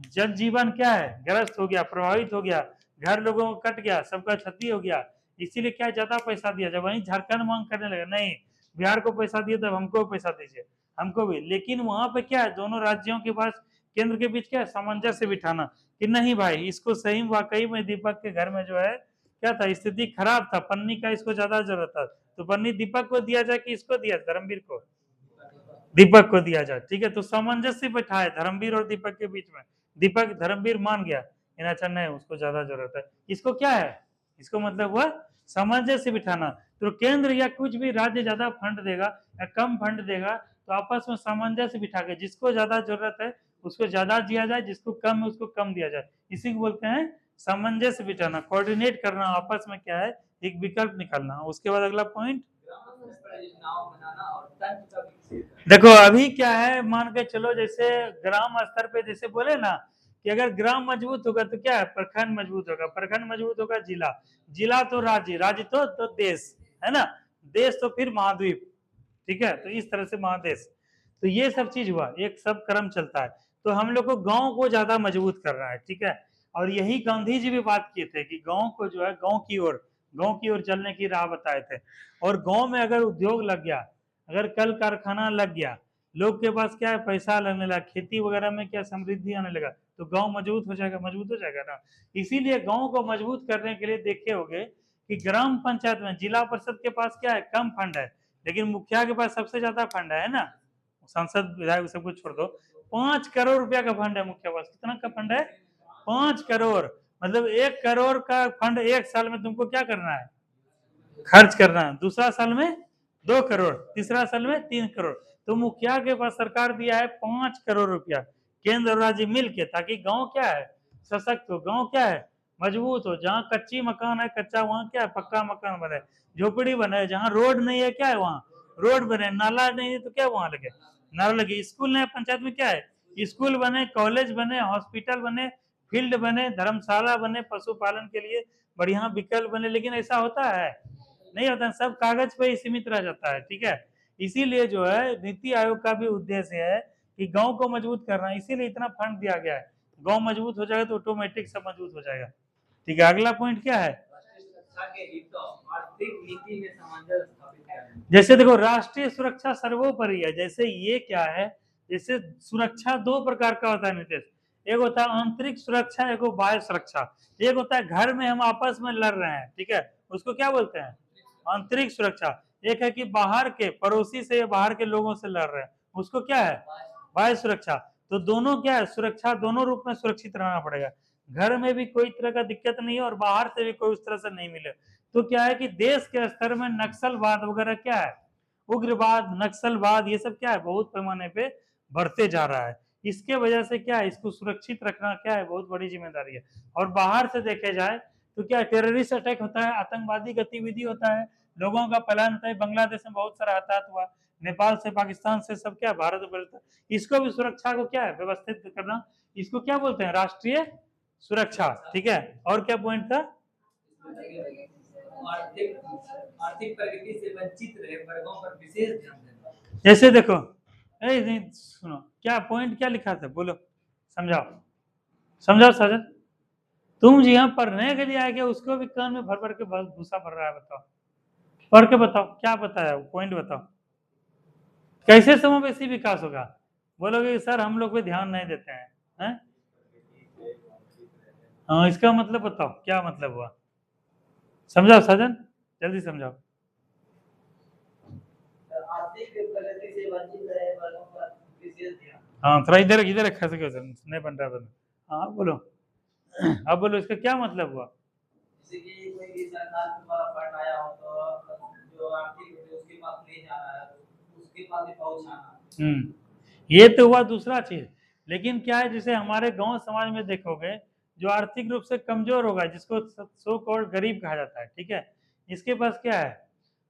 जनजीवन क्या है? ग्रस्त हो गया, प्रभावित हो गया, घर लोगों को कट गया, सबका क्षति हो गया। इसीलिए क्या ज्यादा पैसा दिया जाए। वहीं झारखंड मांग करने लगा, नहीं बिहार को पैसा दिए तब हमको पैसा दीजिए, हमको भी। लेकिन वहां पे क्या है? दोनों राज्यों के पास, केंद्र के बीच क्या है? सामंजस्य बिठाना कि नहीं भाई, इसको सही वाकई में दीपक के घर में जो है क्या था? स्थिति खराब था, पन्नी का इसको ज्यादा जरूरत था, तो पन्नी दीपक को दिया जाए कि इसको दिया? धर्मवीर को, दीपक को दिया जाए, ठीक है। तो सामंजस्य बैठाए धर्मवीर और दीपक के बीच में। दीपक धर्मवीर मान गया, अच्छा नहीं उसको ज्यादा जरूरत है, इसको क्या है? इसको मतलब हुआ सामंजस्य बिठाना। तो केंद्र या कुछ भी राज्य ज्यादा फंड देगा या कम फंड देगा तो आपस में सामंजस्य बिठा के जिसको ज्यादा जरूरत है उसको ज्यादा दिया जाए, जिसको कम है उसको कम दिया जाए। इसी को बोलते हैं सामंजस्य बिठाना, कोऑर्डिनेट करना, आपस में क्या है? एक विकल्प निकालना। उसके बाद अगला पॉइंट, देखो अभी क्या है, मान के चलो जैसे ग्राम स्तर पे जैसे बोले ना कि अगर ग्राम मजबूत होगा तो क्या है, प्रखंड मजबूत होगा, प्रखंड मजबूत होगा जिला, जिला तो राज्य, राज्य तो देश, है ना, देश तो फिर महाद्वीप, ठीक है, तो इस तरह से महादेश। तो ये सब चीज हुआ, एक सब क्रम चलता है। तो हम लोग को गांव को ज्यादा मजबूत करना है, ठीक है, और यही गांधी जी भी बात किए थे कि गांव को जो है गांव की ओर चलने की राह बताए थे। और गांव में अगर उद्योग लग गया, अगर कल कारखाना लग गया, लोग के पास क्या है, पैसा लगने लगा, खेती वगैरह में क्या समृद्धि आने लगा, तो गांव मजबूत हो जाएगा, मजबूत हो जाएगा ना। इसीलिए गांव को मजबूत करने के लिए देखे होंगे कि ग्राम पंचायत में जिला परिषद के पास क्या है, कम फंड है, लेकिन मुखिया के पास सबसे ज्यादा फंड है ना, सांसद विधायक सब कुछ छोड़ दो, 5 करोड़ रुपया का फंड है मुखिया पास। कितना का फंड है, 5 करोड़, मतलब 1 करोड़ का फंड एक साल में तुमको क्या करना है, खर्च करना है, दूसरा साल में 2 करोड़, तीसरा साल में 3 करोड़। तो मुखिया के पास सरकार दिया है 5 करोड़ रुपया, केंद्र और राज्य मिल के, ताकि गांव क्या है, सशक्त हो, गांव क्या है, मजबूत हो, जहाँ कच्ची मकान है कच्चा, वहाँ क्या है, पक्का मकान बने, झोपड़ी बने, जहाँ रोड नहीं है क्या है, वहाँ रोड बने, नाला नहीं है तो क्या वहां लगे, नाला लगे, स्कूल नहीं है पंचायत में क्या है, स्कूल बने, कॉलेज बने, हॉस्पिटल बने, फील्ड बने, धर्मशाला बने, पशुपालन के लिए बढ़िया विकल्प बने। लेकिन ऐसा होता है नहीं होता, सब कागज पे ही सीमित रह जाता है, ठीक है। इसीलिए जो है नीति आयोग का भी उद्देश्य है कि गांव को मजबूत करना, इसीलिए इतना फंड दिया गया है। गांव मजबूत हो जाएगा तो ऑटोमेटिक सब मजबूत हो जाएगा, ठीक है। अगला पॉइंट क्या है, आर्थिक नीति में सामंजस्य स्थापित करना। जैसे देखो राष्ट्रीय सुरक्षा सर्वोपरि है, जैसे ये क्या है, जैसे सुरक्षा दो प्रकार का होता है नीतीश, एक होता है आंतरिक सुरक्षा, एक बाह्य सुरक्षा। एक होता है घर में हम आपस में लड़ रहे हैं, ठीक है, उसको क्या बोलते हैं, आंतरिक सुरक्षा। एक है कि बाहर के पड़ोसी से या बाहर के लोगों से लड़ रहे हैं, उसको क्या है, बाह्य सुरक्षा। तो दोनों क्या है, सुरक्षा दोनों रूप में सुरक्षित रहना पड़ेगा, घर में भी कोई तरह का दिक्कत नहीं है और बाहर से भी कोई उस तरह से नहीं मिले। तो क्या है कि देश के स्तर में नक्सलवाद वगैरह क्या है, उग्रवाद, नक्सलवाद, ये सब क्या है, बहुत पैमाने पे बढ़ते जा रहा है। इसके वजह से क्या है, इसको सुरक्षित रखना क्या है, बहुत बड़ी जिम्मेदारी है। और बाहर से देखे जाए तो क्या टेररिस्ट अटैक होता है, आतंकवादी गतिविधि होता है, लोगों का पलायन होता है, बांग्लादेश में बहुत सारा हताहत हुआ, नेपाल से, पाकिस्तान से, सब क्या भारत बढ़ता, इसको भी सुरक्षा को क्या है, व्यवस्थित करना, इसको क्या बोलते हैं, राष्ट्रीय सुरक्षा, ठीक है। और क्या पॉइंट था, आर्थिक आर्थिक प्रगति से वंचित रहे वर्गों पर विशेष ध्यान देना। जैसे देखो, नहीं सुनो, क्या पॉइंट क्या लिखा था, बोलो, समझाओ, समझाओ साजन, तुम जी यहाँ पढ़ने के लिए आए क्या, उसको भी कान में भर भर के भूसा भर रहा है, बताओ, पढ़ के बताओ क्या बताया, पॉइंट बताओ, कैसे समावेशी विकास होगा, बोलोगे सर हम लोग पे ध्यान नहीं देते हैं? हाँ, इसका मतलब बताओ क्या मतलब हुआ, समझाओ साजन, जल्दी समझाओ। आर्थिक प्रगति से वंचित रहे वर्गों पर विशेष ध्यान। हाँ, थोड़ा इधर इधर रखा सके, नहीं बन रहा, हाँ बोलो, अब बोलो इसका क्या मतलब हुआ। जैसे कि कोई भी सरकार द्वारा फंड आया हो तो जो आर्थिक होते उसके पास ले जाना है, उसके पास ही पहुंचाना। ये तो हुआ दूसरा चीज। लेकिन क्या है, जैसे हमारे गांव समाज में देखोगे, जो आर्थिक रूप से कमजोर होगा, जिसको सो कॉल्ड गरीब कहा जाता है, ठीक है, इसके पास क्या है,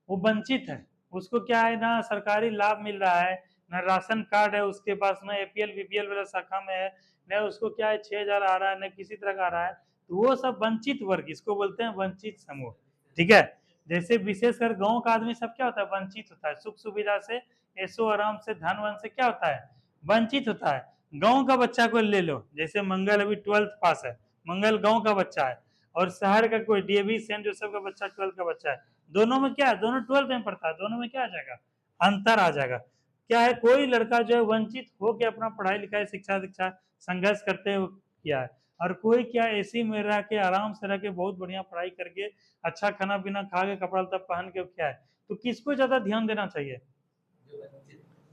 वो वंचित है, उसको क्या है ना सरकारी लाभ मिल रहा है, न राशन कार्ड है उसके पास, न एपीएल बीपीएल वाला शाखा में है, न उसको क्या है 6,000 आ रहा है, न किसी तरह का आ रहा है। तो वो सब वंचित वर्ग, इसको बोलते हैं वंचित समूह, ठीक है। जैसे विशेषकर गांव का आदमी सब क्या होता है, वंचित होता है, सुख सुविधा से, ऐशो आराम से, धन वन से क्या होता है, वंचित होता है। गांव का बच्चा को ले लो, जैसे मंगल अभी 12th पास है, मंगल गांव का बच्चा है, और शहर का कोई डीएवी सेंट जोसेफ का बच्चा 12th का बच्चा है, दोनों में क्या है, दोनों 12th में पढ़ता है, दोनों में क्या आ जाएगा, अंतर आ जाएगा। क्या है, कोई लड़का जो है वंचित होकर अपना पढ़ाई लिखाई शिक्षा दीक्षा संघर्ष करते हुए किया है, और कोई क्या एसी में रह के आराम से रह के बहुत बढ़िया पढ़ाई करके अच्छा खाना पीना खा के कपड़ा तब पहन के क्या है, तो किसको ज्यादा ध्यान देना चाहिए,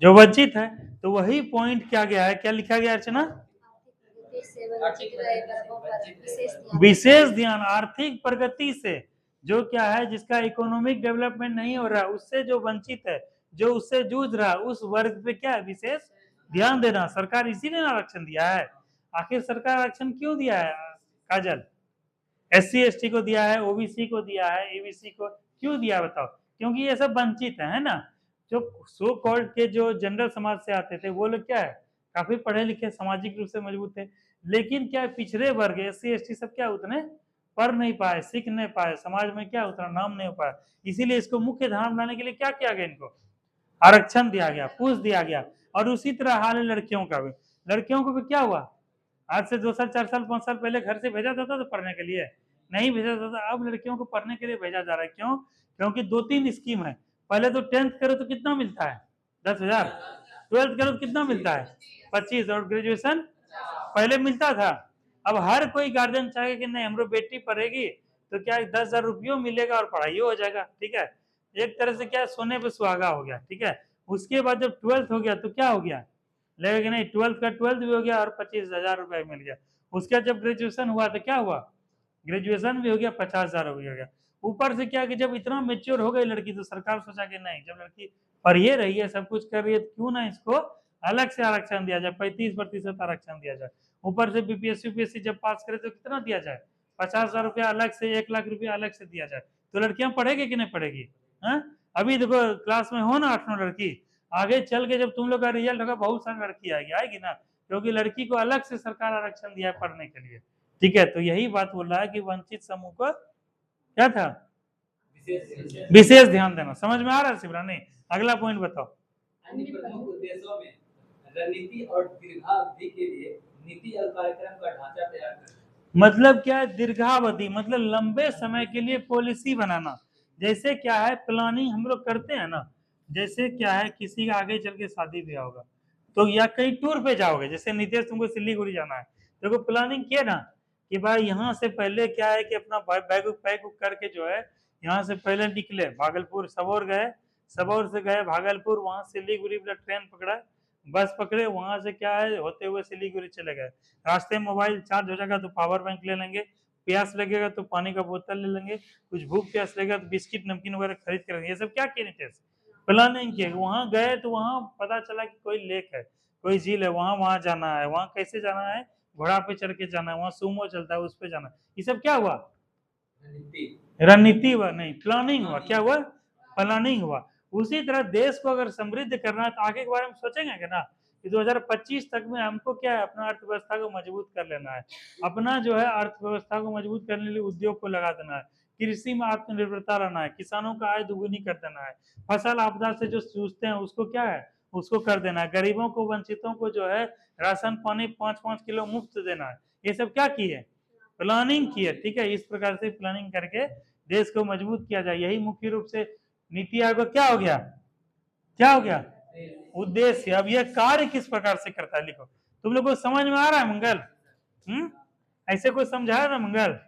जो वंचित है। तो वही पॉइंट क्या गया है, क्या लिखा गया अर्चना, विशेष ध्यान आर्थिक प्रगति से, जो क्या है जिसका इकोनॉमिक डेवलपमेंट नहीं हो रहा है, उससे जो वंचित है, जो उससे जूझ रहा है, उस वर्ग पे क्या है, विशेष ध्यान देना। सरकार इसीलिए आरक्षण दिया है। आखिर सरकार आरक्षण क्यों दिया है काजल, SC ST को दिया है, OBC को दिया है, ABC को क्यों दिया बताओ, क्योंकि ये सब वंचित है ना। जो सो कॉल्ड के जो जनरल समाज से आते थे वो लोग क्या है, काफी पढ़े लिखे सामाजिक रूप से मजबूत थे, लेकिन क्या पिछड़े वर्ग SC ST सब क्या उतने पढ़ नहीं पाए, सीख नहीं पाए, समाज में क्या उतना नाम नहीं हो पाया, इसीलिए इसको मुख्य धारा बनाने के लिए क्या किया गया, इनको आरक्षण दिया गया, पूछ दिया गया। और उसी तरह हाल है लड़कियों का भी। लड़कियों को भी क्या हुआ, आज से 2 साल 4 साल 5 साल पहले घर से भेजा जाता था पढ़ने के लिए, नहीं भेजा जाता, अब लड़कियों को पढ़ने के लिए भेजा जा रहा है। क्यों? क्योंकि 2-3 स्कीम है। पहले तो 10th करो तो कितना मिलता है 10,000, 12th करो तो कितना मिलता है 25, और ग्रेजुएशन पहले मिलता था। अब हर कोई गार्जियन चाहेगा कि नहीं हमारी बेटी पढ़ेगी तो क्या 10,000 रुपये मिलेगा और पढ़ाई हो जाएगा, ठीक है। एक तरह से क्या सोने पे सुहागा हो गया, ठीक है। उसके बाद जब 12th हो गया तो क्या हो गया, लगेगा कि नहीं 12th का 12th भी हो गया और 25,000 रुपये मिल गया। उसके बाद जब ग्रेजुएशन हुआ तो क्या हुआ, ग्रेजुएशन भी हो गया, 50,000 हो गया। ऊपर से क्या कि जब इतना मेच्योर हो गई लड़की तो सरकार सोचा कि नहीं जब लड़की पढ़ ही रही है, सब कुछ कर रही है, तो क्यों ना इसको अलग से आरक्षण दिया जाए, 35% आरक्षण दिया जाए। ऊपर से BPSC UPSC जब पास करे तो कितना दिया जाए, 50,000 रुपया अलग से, 1 लाख रुपया अलग से दिया जाए। तो लड़कियां पढ़ेगी कि नहीं पढ़ेगी? अभी देखो क्लास में हो ना 8-9 लड़की, आगे चल के जब तुम लोग का रिजल्ट होगा बहुत सारी लड़की आएगी ना, क्योंकि लड़की को अलग से सरकार आरक्षण दिया है पढ़ने के लिए, ठीक है। तो यही बात बोल रहा है कि वंचित समूह को क्या था, विशेष ध्यान देना। समझ में आ रहा है शिवरानी? अगला पॉइंट बताओ। अन्य प्रमुख उद्देश्यों में रणनीति और दीर्घावधि के लिए नीति और कार्यक्रम का ढांचा तैयार करना। मतलब क्या है दीर्घावधि, मतलब लंबे समय के लिए पॉलिसी बनाना। जैसे क्या है प्लानिंग हम लोग करते हैं ना, जैसे क्या है किसी का आगे चल के शादी ब्याह होगा तो या कहीं टूर पे जाओगे, जैसे नीतीश तुमको सिलीगुड़ी जाना है, देखो प्लानिंग किया ना कि भाई यहाँ से पहले क्या है कि अपना बैग पैक करके जो है यहाँ से पहले निकले, भागलपुर सबौर गए, सबौर से गए भागलपुर, वहां सिलीगुड़ी ट्रेन पकड़ा, बस पकड़े, वहां से क्या है होते हुए सिलीगुड़ी चले गए। रास्ते में मोबाइल चार्ज हो जाएगा तो पावर बैंक ले लेंगे, प्यास लगेगा तो पानी का बोतल ले लेंगे, कुछ भूख प्यास लगेगा तो बिस्किट नमकीन वगैरह खरीद कर, ये सब क्या किए नीतीश, प्लानिंग किए। वहां गए तो वहां पता चला कि कोई लेक है, कोई झील है, वहां जाना है, वहां कैसे जाना है, घोड़ा पे चढ़ के जाना है, वहां सुमो चलता है उस पे जाना है। ये सब क्या हुआ, रणनीति हुआ, नहीं प्लानिंग हुआ। क्या हुआ, प्लानिंग हुआ। उसी तरह देश को अगर समृद्ध करना है तो आगे के बारे में सोचेंगे कि ना कि 2025 तक में हमको क्या है अपना अर्थव्यवस्था को मजबूत कर लेना है, अपना जो है अर्थव्यवस्था को मजबूत करने के लिए उद्योग को लगा देना है, कृषि में आत्मनिर्भरता लाना है, किसानों का आय दुगुनी कर देना है, फसल आपदा से जो जूझते हैं उसको क्या है उसको कर देना है, गरीबों को वंचितों को जो है राशन पानी 5-5 किलो मुफ्त देना है। ये सब क्या की है, प्लानिंग की है, ठीक है। इस प्रकार से प्लानिंग करके देश को मजबूत किया जाए, यही मुख्य रूप से नीति आयोग क्या हो गया, क्या हो गया उद्देश्य। अब यह कार्य किस प्रकार से करता है लिखो, तुम लोग को समझ में आ रहा है मंगल? ऐसे कोई समझाया ना मंगल,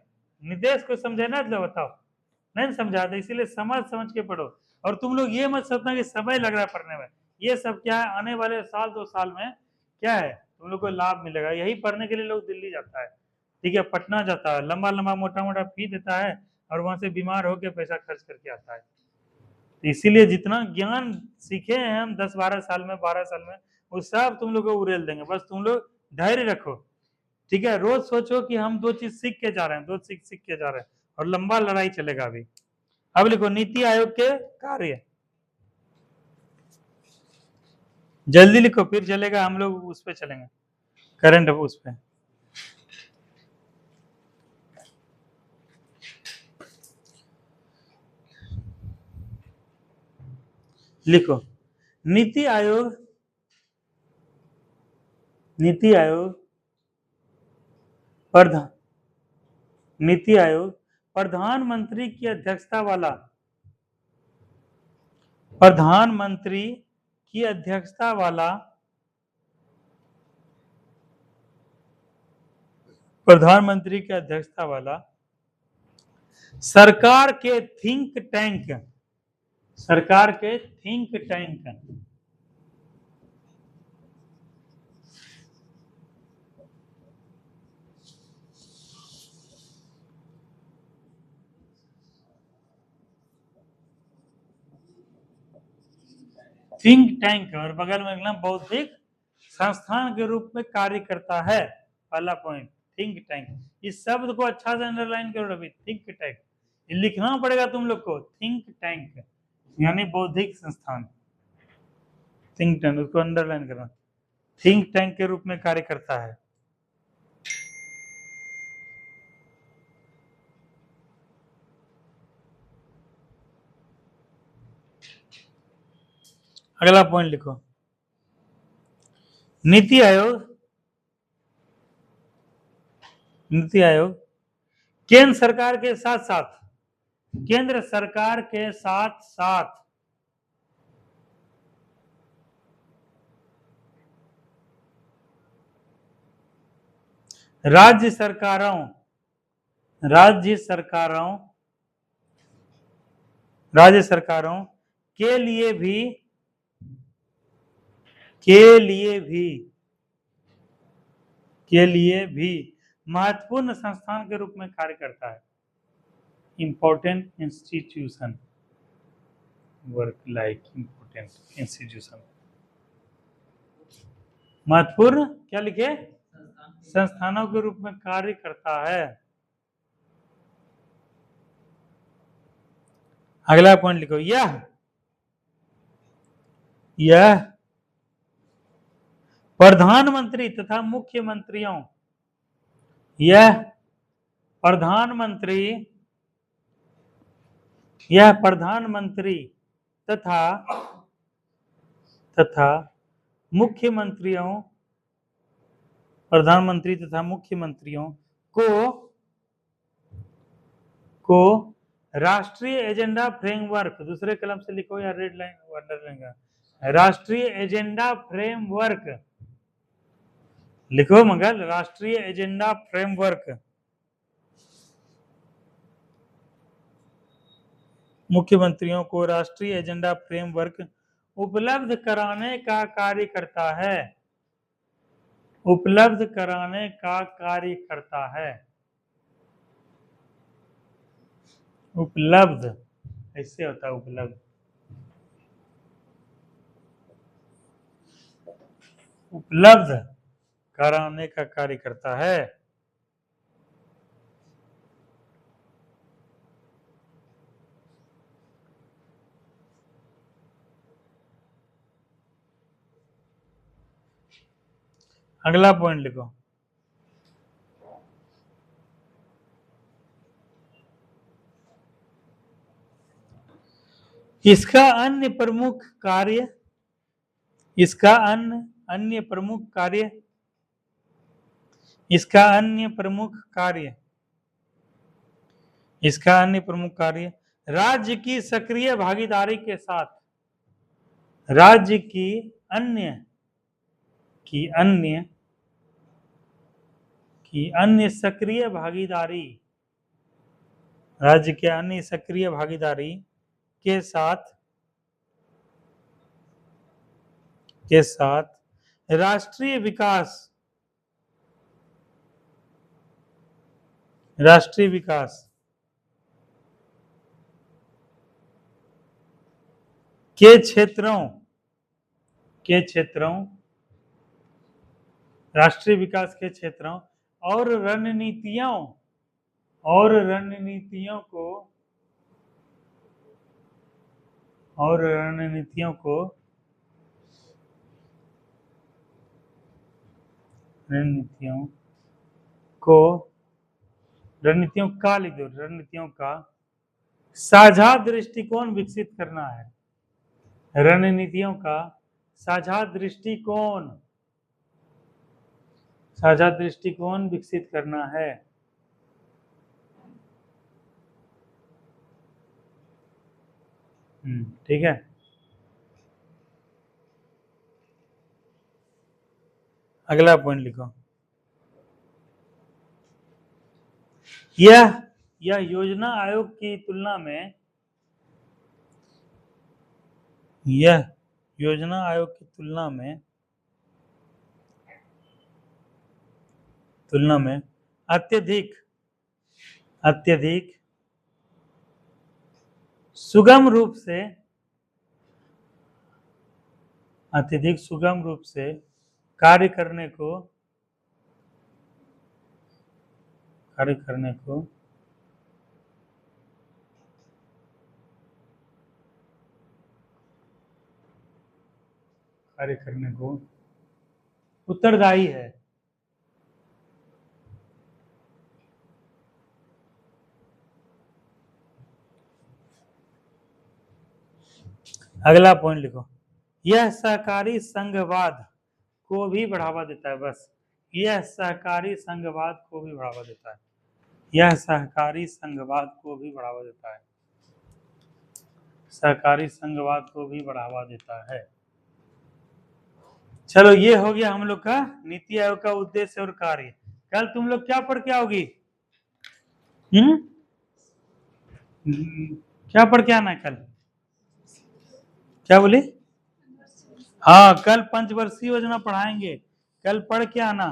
निर्देश को समझे ना तो बताओ, नहीं समझा था, इसीलिए समझ समझ के पढ़ो। और तुम लोग ये मत सोचना कि समय लग रहा है पढ़ने में, ये सब क्या है आने वाले साल 2 साल में क्या है तुम लोग को लाभ मिलेगा। यही पढ़ने के लिए लोग दिल्ली जाता है, ठीक है, पटना जाता है, लंबा लंबा मोटा मोटा फी देता है और वहां से बीमार होकर पैसा खर्च करके आता है। इसीलिए जितना ज्ञान सीखे हैं हम 10-12 साल में 12 साल में वो सब तुम लोग को उड़ेल देंगे, बस तुम लोग धैर्य रखो, ठीक है। रोज सोचो कि हम 2 चीज सीख के जा रहे हैं, 2 सीख के जा रहे हैं, और लंबा लड़ाई चलेगा अभी। अब लिखो नीति आयोग के कार्य, जल्दी लिखो फिर चलेगा, हम लोग उस पे चलेंगे करंट उस पे। लिखो नीति आयोग, नीति आयोग प्रधान, नीति आयोग प्रधानमंत्री की अध्यक्षता वाला, प्रधानमंत्री की अध्यक्षता वाला, प्रधानमंत्री की अध्यक्षता वाला सरकार के थिंक टैंक, सरकार के थिंक टैंक, थिंक टैंक और बगल में एकदम बौद्धिक संस्थान के रूप में कार्य करता है। पहला पॉइंट थिंक टैंक, इस शब्द को अच्छा से अंडरलाइन करो अभी, थिंक टैंक ये लिखना पड़ेगा तुम लोग को, थिंक टैंक यानी बौद्धिक संस्थान, थिंक टैंक उसको अंडरलाइन करना, थिंक टैंक के रूप में कार्य करता है। अगला पॉइंट लिखो, नीति आयोग केंद्र सरकार के साथ साथ राज्य सरकारों के लिए भी महत्वपूर्ण संस्थान के रूप में कार्य करता है। Important institution, work like important institution, महत्वपूर्ण क्या लिखे, संस्थानों के रूप में कार्य करता है। अगला पॉइंट लिखो, यह प्रधानमंत्री तथा मुख्यमंत्रियों तथा मुख्यमंत्रियों को राष्ट्रीय एजेंडा फ्रेमवर्क, दूसरे कलम से लिखो या रेड लाइन अंडरलाइन का, राष्ट्रीय एजेंडा फ्रेमवर्क लिखो मंगल, राष्ट्रीय एजेंडा फ्रेमवर्क मुख्यमंत्रियों को राष्ट्रीय एजेंडा फ्रेमवर्क उपलब्ध कराने का कार्य करता है। उपलब्ध ऐसे होता है, उपलब्ध कराने का कार्य करता है। अगला पॉइंट लिखो, इसका अन्य प्रमुख कार्य राज्य की सक्रिय भागीदारी के साथ राज्य की अन्य सक्रिय भागीदारी के साथ राष्ट्रीय विकास के क्षेत्रों राष्ट्रीय विकास के क्षेत्रों और रणनीतियों का साझा दृष्टिकोण विकसित करना है। रणनीतियों का साझा दृष्टिकोण विकसित करना है। ठीक है। अगला पॉइंट लिखो, यह योजना आयोग की तुलना में अत्यधिक सुगम रूप से कार्य करने को उत्तरदायी है। अगला पॉइंट लिखो, यह सहकारी संघवाद को भी बढ़ावा देता है। बस यह सहकारी संघवाद को भी बढ़ावा देता है। यह सहकारी संघवाद को भी बढ़ावा देता है। सहकारी संघवाद को भी बढ़ावा देता है। चलो ये हो गया हम लोग का नीति आयोग का उद्देश्य और कार्य। कल तुम लोग क्या पढ़ के आओगी? क्या पढ़ के आना है कल? क्या बोले? हाँ, कल पंचवर्षीय योजना पढ़ाएंगे, कल पढ़ के आना।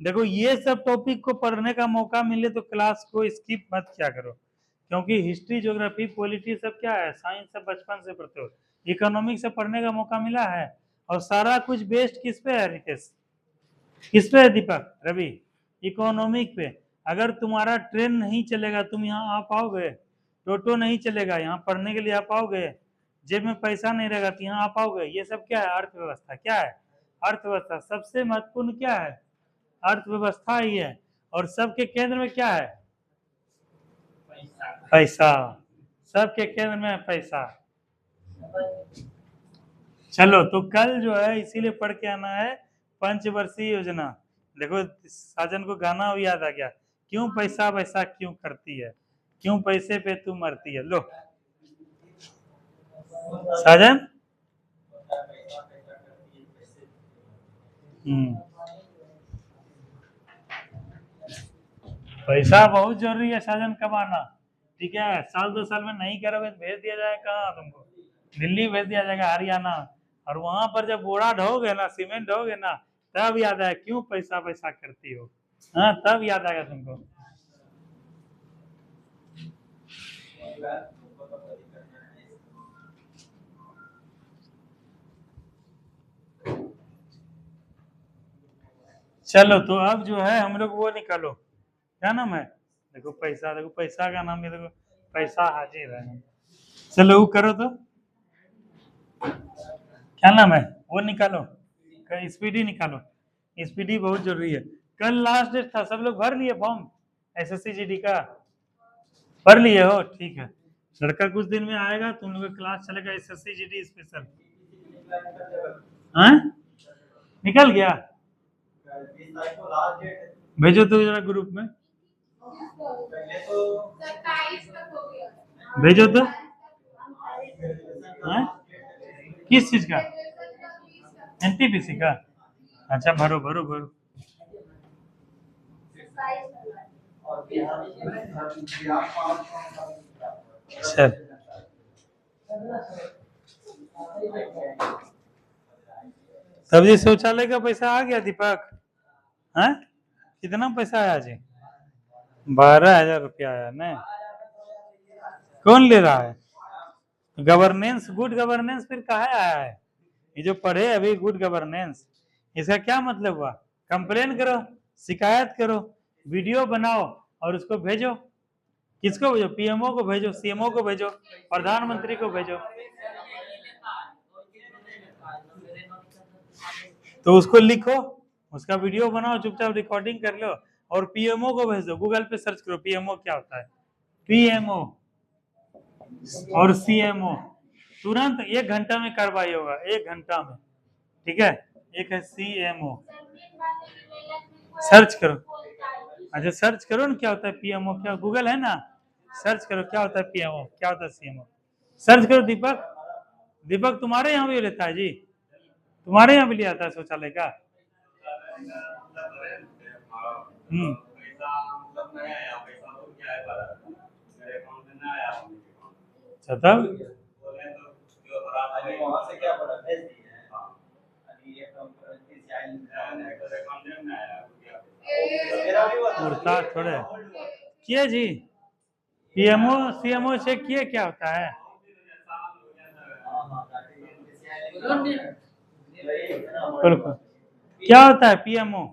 देखो ये सब टॉपिक को पढ़ने का मौका मिले तो क्लास को स्किप मत किया करो, क्योंकि हिस्ट्री, ज्योग्राफी, पॉलिटी सब क्या है, साइंस सब बचपन से पढ़ते हो। इकोनॉमिक्स से पढ़ने का मौका मिला है, और सारा कुछ बेस्ड किस पे है रितेश? किस पे है दीपक, रवि? इकोनॉमिक पे। अगर तुम्हारा ट्रेन नहीं चलेगा तुम यहाँ आ पाओगे? टोटो नहीं चलेगा यहाँ पढ़ने के लिए आ पाओगे? जेब में पैसा नहीं रहेगा तो यहाँ आ पाओगे? ये सब क्या है? अर्थव्यवस्था। क्या है? अर्थव्यवस्था। सबसे महत्वपूर्ण क्या है? अर्थव्यवस्था ही है। और सबके केंद्र में क्या है? पैसा। सबके केंद्र में पैसा। चलो तो कल जो है इसीलिए पढ़ के आना है पंचवर्षीय योजना। देखो साजन को गाना भी याद आ गया, क्यों पैसा वैसा क्यों करती है, क्यों पैसे पे तू मरती है। लो साजन। पैसा बहुत जरूरी है साजन कमाना, ठीक है? साल 2 साल में नहीं करोगे तो भेज दिया जाएगा कहाँ तुमको? दिल्ली भेज दिया जाएगा, हरियाणा। और वहां पर जब बोरा ढोगे ना, सीमेंट ढोगे ना, तब याद आएगा क्यों पैसा पैसा करती हो। हाँ, तब याद आएगा तुमको। चलो तो अब जो है हम लोग वो निकालो, क्या नाम है? देखो पैसा, देखो पैसा का नाम है, देखो पैसा हाजिर है। चलो वो करो तो, क्या नाम है वो निकालो, स्पीडी निकालो। स्पीडी बहुत जरूरी है। कल लास्ट डेट था, सब लोग भर लिए फॉर्म एसएससी जीडी का? भर लिए हो? ठीक है, लड़का कुछ दिन में आएगा, तुम लोग का क्लास चलेगा एसएससी जीडी स्पेशल। हाँ निकल गया? भेजो तो जरा ग्रुप में, भेजो तो। हाँ? किस चीज का? एनटीपीसी का? अच्छा भरो भरो भरो। चल सब्जी शौचालय का पैसा आ गया दीपक? हाँ कितना पैसा आया जी? 12,000 रुपया आया ना? कौन ले रहा है? गवर्नेंस, गुड गवर्नेंस फिर कहाँ आया है? ये जो पढ़े अभी गुड गवर्नेंस, इसका क्या मतलब हुआ? कंप्लेन करो, शिकायत करो, वीडियो बनाओ और उसको भेजो। किसको भेजो? पीएमओ को भेजो, सीएमओ को भेजो, प्रधानमंत्री को भेजो। तो उसको लिखो, उसका वीडियो बनाओ, चुपचाप रिकॉर्डिंग कर लो और पीएमओ को भेज दो। गूगल पे सर्च करो पीएमओ क्या होता है, पीएमओ और सीएमओ, तुरंत 1 घंटा में कार्रवाई होगा, 1 घंटा में, ठीक है? एक है सीएमओ, सर्च करो। अच्छा सर्च करो ना क्या होता है पीएमओ, क्या गूगल है ना, सर्च करो क्या होता है पीएमओ, क्या होता है सीएमओ, सर्च करो। दीपक, दीपक तुम्हारे यहाँ भी लेता है जी? तुम्हारे यहाँ भी लिया था शौचालय का? तब उड़ता थोड़े किए जी। पीएमओ सीएमओ चेक किए क्या होता है? क्या होता है पीएमओ?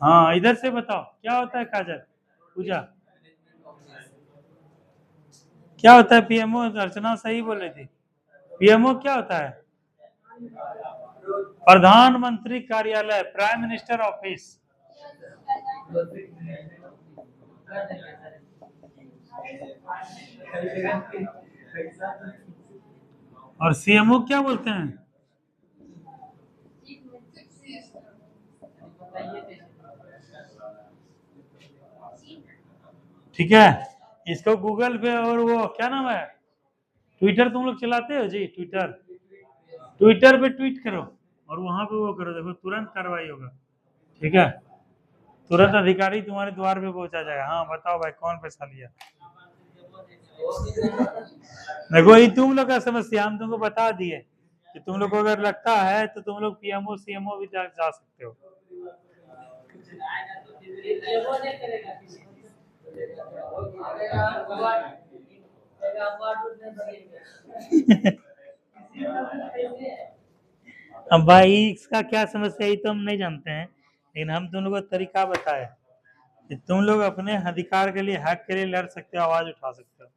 हाँ इधर से बताओ क्या होता है काजल, पूजा? क्या होता है पीएमओ? अर्चना सही बोल रही थी। पीएमओ क्या होता है? प्रधानमंत्री कार्यालय, प्राइम मिनिस्टर ऑफिस। और सीएमओ क्या बोलते हैं? ठीक है, इसको गूगल पे और वो क्या नाम है, ट्विटर तुम लोग चलाते हो जी? ट्विटर पे ट्वीट करो और वहां पे वो करो, देखो तुरंत कार्रवाई होगा। ठीक है, तुरंत अधिकारी तुम्हारे द्वार पे पहुंचा जाएगा। हाँ बताओ भाई कौन पैसा लिया? देखो ये तुम लोग का समस्या हम तुमको बता दिए कि तुम लोग को अगर लगता है तो तुम लोग पीएमओ सीएमओ भी जा सकते हो। अब भाई इसका क्या समस्या है तो हम नहीं जानते हैं, लेकिन हम तुम लोग को तरीका बताए कि तुम लोग अपने अधिकार के लिए, हक के लिए लड़ सकते हो, आवाज उठा सकते हो।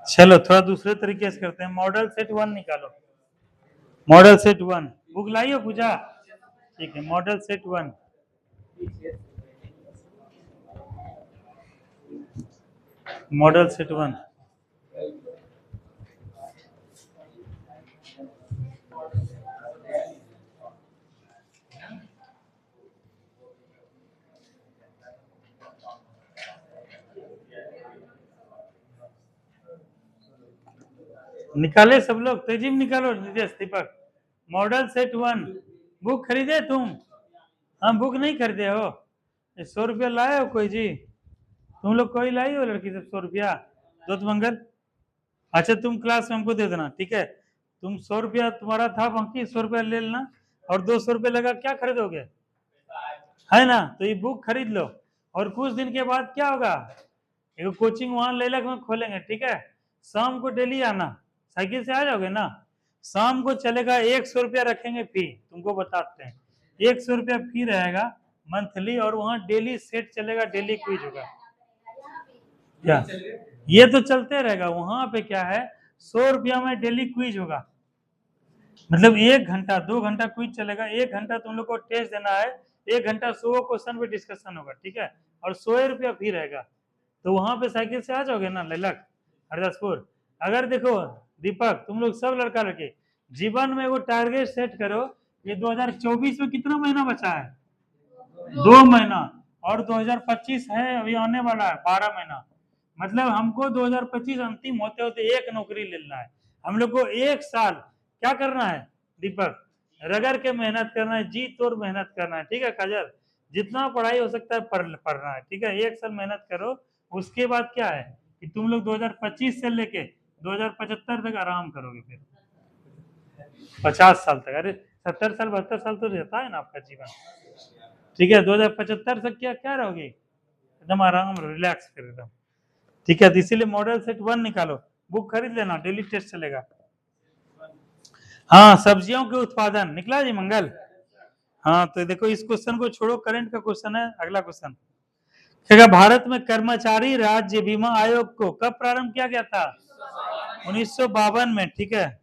चलो थोड़ा दूसरे तरीके से करते हैं। मॉडल सेट 1 निकालो। मॉडल सेट 1 बुक लाई हो पूजा? ठीक है, मॉडल सेट 1। मॉडल सेट 1 निकाले सब लोग? तेजी में निकालो नितेश, दीपक। मॉडल सेट 1 बुक खरीदे तुम? हम बुक नहीं खरीदे हो? 100 रुपया लाए हो कोई जी? तुम लोग कोई लाई हो लड़की सब 100 रुपया? दो मंगल, अच्छा तुम क्लास में हमको दे देना, ठीक है? तुम 100 रुपया तुम्हारा था बाकी, 100 रुपया ले लेना और 200 रुपया लगा क्या खरीदोगे, है ना? तो ये बुक खरीद लो और कुछ दिन के बाद क्या होगा, एक कोचिंग वहां लेलक में खोलेंगे, ठीक है? शाम को डेली आना, साइकिल से आ जाओगे ना? शाम को चलेगा 100 रुपया रखेंगे फी, तुमको बताते हैं 100 रुपया फी रहेगा मंथली, और वहां डेली सेट चलेगा, डेली क्विज होगा। क्या ये तो चलते रहेगा? वहां पे क्या है, 100 रुपया में डेली क्विज होगा, मतलब 1 घंटा 2 घंटा क्विज चलेगा, 1 घंटा तुम लोग को टेस्ट देना है, 1 घंटा 100 क्वेश्चन पे डिस्कशन होगा, ठीक है? और 100 रुपया फी रहेगा। तो वहां पे साइकिल से आ जाओगे ना लेलक हरदासपुर? अगर देखो दीपक, तुम लोग सब लड़का लड़के जीवन में वो टारगेट सेट करो, ये 2024 में कितना महीना बचा है? 2 महीना, और 2025 है अभी आने वाला है 12 महीना, मतलब हमको 2025 अंतिम होते होते एक नौकरी लेना है। हम लोग को 1 साल क्या करना है दीपक, रगड़ के मेहनत करना है, जी तोड़ मेहनत करना है, ठीक है काजल? जितना पढ़ाई हो सकता है पढ़ना है, ठीक है? 1 साल मेहनत करो, उसके बाद क्या है कि तुम लोग 2025 से लेके 2075 तक आराम करोगे, फिर 50 साल तक, अरे 70 साल 72 साल तो रहता है ना आपका जीवन, ठीक है? 2075 तक क्या क्या रहोगे, एकदम आराम, रिलैक्स कर एकदम, ठीक है? तो इसीलिए मॉडल सेट 1 निकालो, बुक खरीद लेना, डेली टेस्ट चलेगा। हाँ, सब्जियों के उत्पादन निकला जी मंगल? हाँ तो देखो इस क्वेश्चन को छोड़ो, करंट का क्वेश्चन है। अगला क्वेश्चन क्या, भारत में कर्मचारी राज्य बीमा आयोग को कब प्रारंभ किया गया था? 1952 में, ठीक है?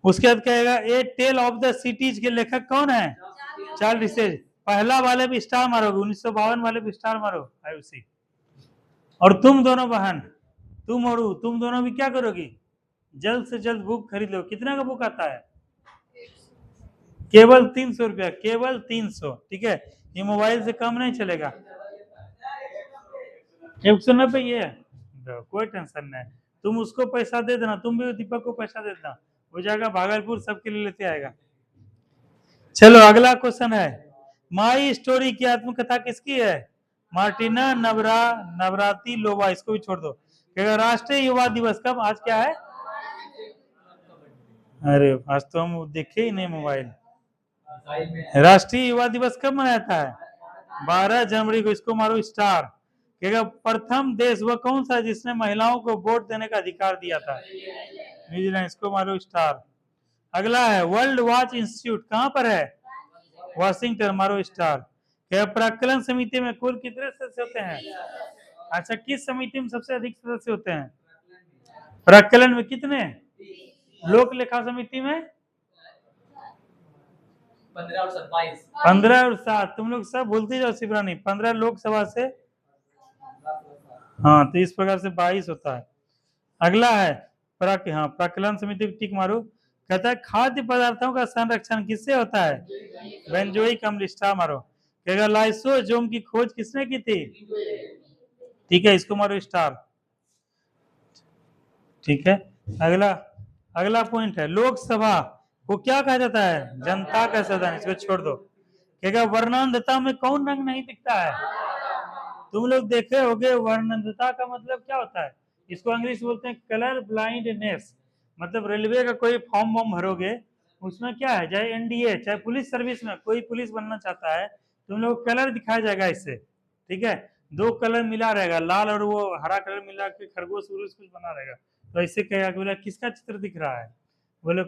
उसके बाद कहेगा ए टेल ऑफ द सिटीज के लेखक कौन है? Charles Dickens. पहला वाले भी स्टार मारोगे, 1952 वाले भी स्टार मारो, आयुषी। और तुम दोनों बहन, तुम दोनों भी क्या करोगी, जल्द से जल्द बुक खरीद लो। कितना का बुक आता है? केवल 300 रुपया, केवल 300, ठीक है? ये मोबाइल से कम नहीं चलेगा। 190 ये है, कोई टेंशन नहीं, तुम उसको पैसा दे देना, तुम भी दीपक को पैसा दे देना, हो जाएगा, भागलपुर सबके लिए लेते आएगा। चलो अगला क्वेश्चन है, माई स्टोरी की आत्मकथा किसकी है? मार्टिना नवराती लोवा, इसको भी छोड़ दो। राष्ट्रीय युवा दिवस कब, आज क्या है? अरे आज तो हम देखे ही नहीं मोबाइल। राष्ट्रीय युवा दिवस कब मनाया था? 12 जनवरी को, इसको मारो स्टार। प्रथम देश वह कौन सा जिसने महिलाओं को वोट देने का अधिकार दिया था? न्यूजीलैंड, इसको मारो स्टार। अगला है वर्ल्ड वॉच इंस्टीट्यूट कहां पर है? वाशिंगटन, मारो स्टार। प्राक्कलन समिति में कुल कितने सदस्य होते हैं? अच्छा, किस समिति में सबसे अधिक सदस्य होते हैं? प्राक्कलन में कितने? लोक लेखा समिति में 15 और 27 15 और 7 तुम लोग सब भूलते जाओ शिवरानी। 15 लोकसभा से, हाँ, तो इस प्रकार से 22 होता है। अगला है प्राक्कलन समिति को टिक मारो। कहता है खाद्य पदार्थों का संरक्षण किससे होता है? बेंजोइक अम्ल, स्टार मारो। कहेगा लाइसोजोम की खोज किसने की थी? ठीक है, इसको मारो स्टार। ठीक है, अगला पॉइंट है लोकसभा को क्या कहा जाता है? जनता का सदन, इसको छोड़ दो। कहेगा वर्णांधता में कौन रंग नहीं दिखता है? तुम लोग देखे होगे वर्णांधता का मतलब क्या होता है? इसको अंग्रेजी बोलते हैं कलर ब्लाइंडनेस। मतलब रेलवे का कोई फॉर्म वॉर्म भरोगे, उसमें क्या है, चाहे एनडीए चाहे पुलिस सर्विस में कोई पुलिस बनना चाहता है, तुम लोग कलर दिखाया जाएगा इससे। ठीक है, 2 कलर मिला रहेगा, लाल और वो हरा कलर मिला के खरगोश कुछ बना रहेगा। तो ऐसे कहेगा कि बोला किसका चित्र दिख रहा है? बोले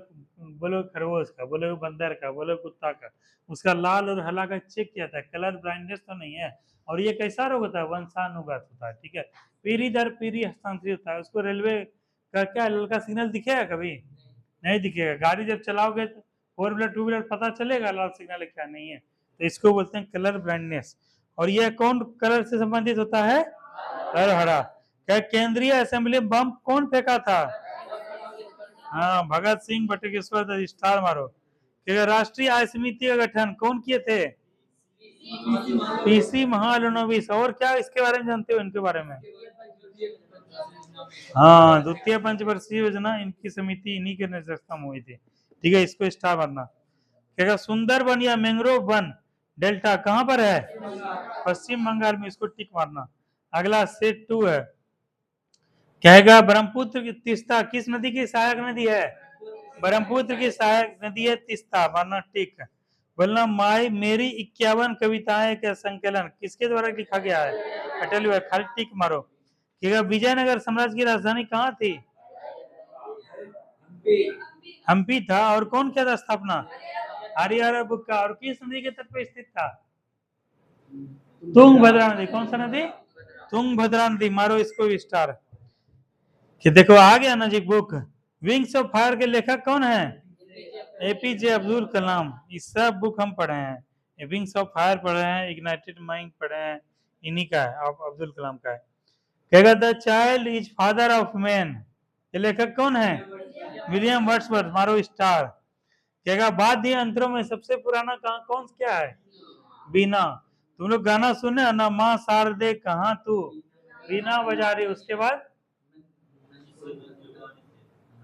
बोलो खरगोश का, बोले बंदर का, बोले कुत्ता का। उसका लाल और हरा का चेक किया था, कलर ब्लाइंडनेस तो नहीं है। और ये कैसा रोग होता है? वंशानुगत होता है। ठीक है, पीढ़ी दर पीढ़ी हस्तांतरित होता है। उसको रेलवे का क्या ललका सिग्नल दिखेगा? कभी नहीं दिखेगा। गाड़ी जब चलाओगे तो 4 व्हीलर 2 व्हीलर पता चलेगा लाल सिग्नल है क्या नहीं है। तो इसको बोलते हैं कलर ब्लाइंडनेस। और यह कौन कलर से संबंधित होता है? हरा। क्या केंद्रीय असेंबली में बम कौन फेंका था? हाँ, भगत सिंह बटुकेश्वर, स्टार मारो। राष्ट्रीय आय समिति का गठन कौन किए थे? पीसी महालनोबिस। और क्या इसके बारे में जानते हो? इनके बारे में, हाँ, द्वितीय पंचवर्षीय योजना इनकी समिति इन्हीं के नेतृत्व में हुई थी। ठीक है, इसको स्टार मारना। कहेगा सुंदरबन या मैंग्रोव वन डेल्टा कहां पर है? पश्चिम बंगाल में, इसको टिक मारना। अगला सेट 2 है। कहेगा ब्रह्मपुत्र की तीस्ता किस नदी की सहायक नदी है? ब्रह्मपुत्र की सहायक नदी है तीस्ता, मारना टिक। बोलना माई मेरी 51 कविताएं का संकलन किसके द्वारा लिखा गया है? अटल बिहारी, खाली टिक मारो। कहेगा विजयनगर साम्राज्य की राजधानी कहाँ थी? हम्पी था। और कौन किया था स्थापना? आर्यभट्ट। और किस नदी के तट पर स्थित था? तुंगभद्रा नदी। कौन सा नदी? तुंगभद्रा नदी। मारो इसको स्टार। कि देखो आ गया ना जी बुक। विंग्स ऑफ फायर के लेखक कौन है? एपीजे अब्दुल कलाम। इस सब बुक हम पढ़े हैं। विंग्स ऑफ फायर पढ़े हैं, इग्नाइटेड माइंड पढ़े हैं, इन्हीं का है, अब्दुल कलाम का है। कहेगा the child is father of man, ये लेखक कौन है? William Wordsworth. मारो स्टार। कहेगा वाद्य यंत्रों में सबसे पुराना कौन क्या है? बीना। तुम लोग गाना सुने ना, माँ शारदे कहाँ तू बीना बजा रही, उसके बाद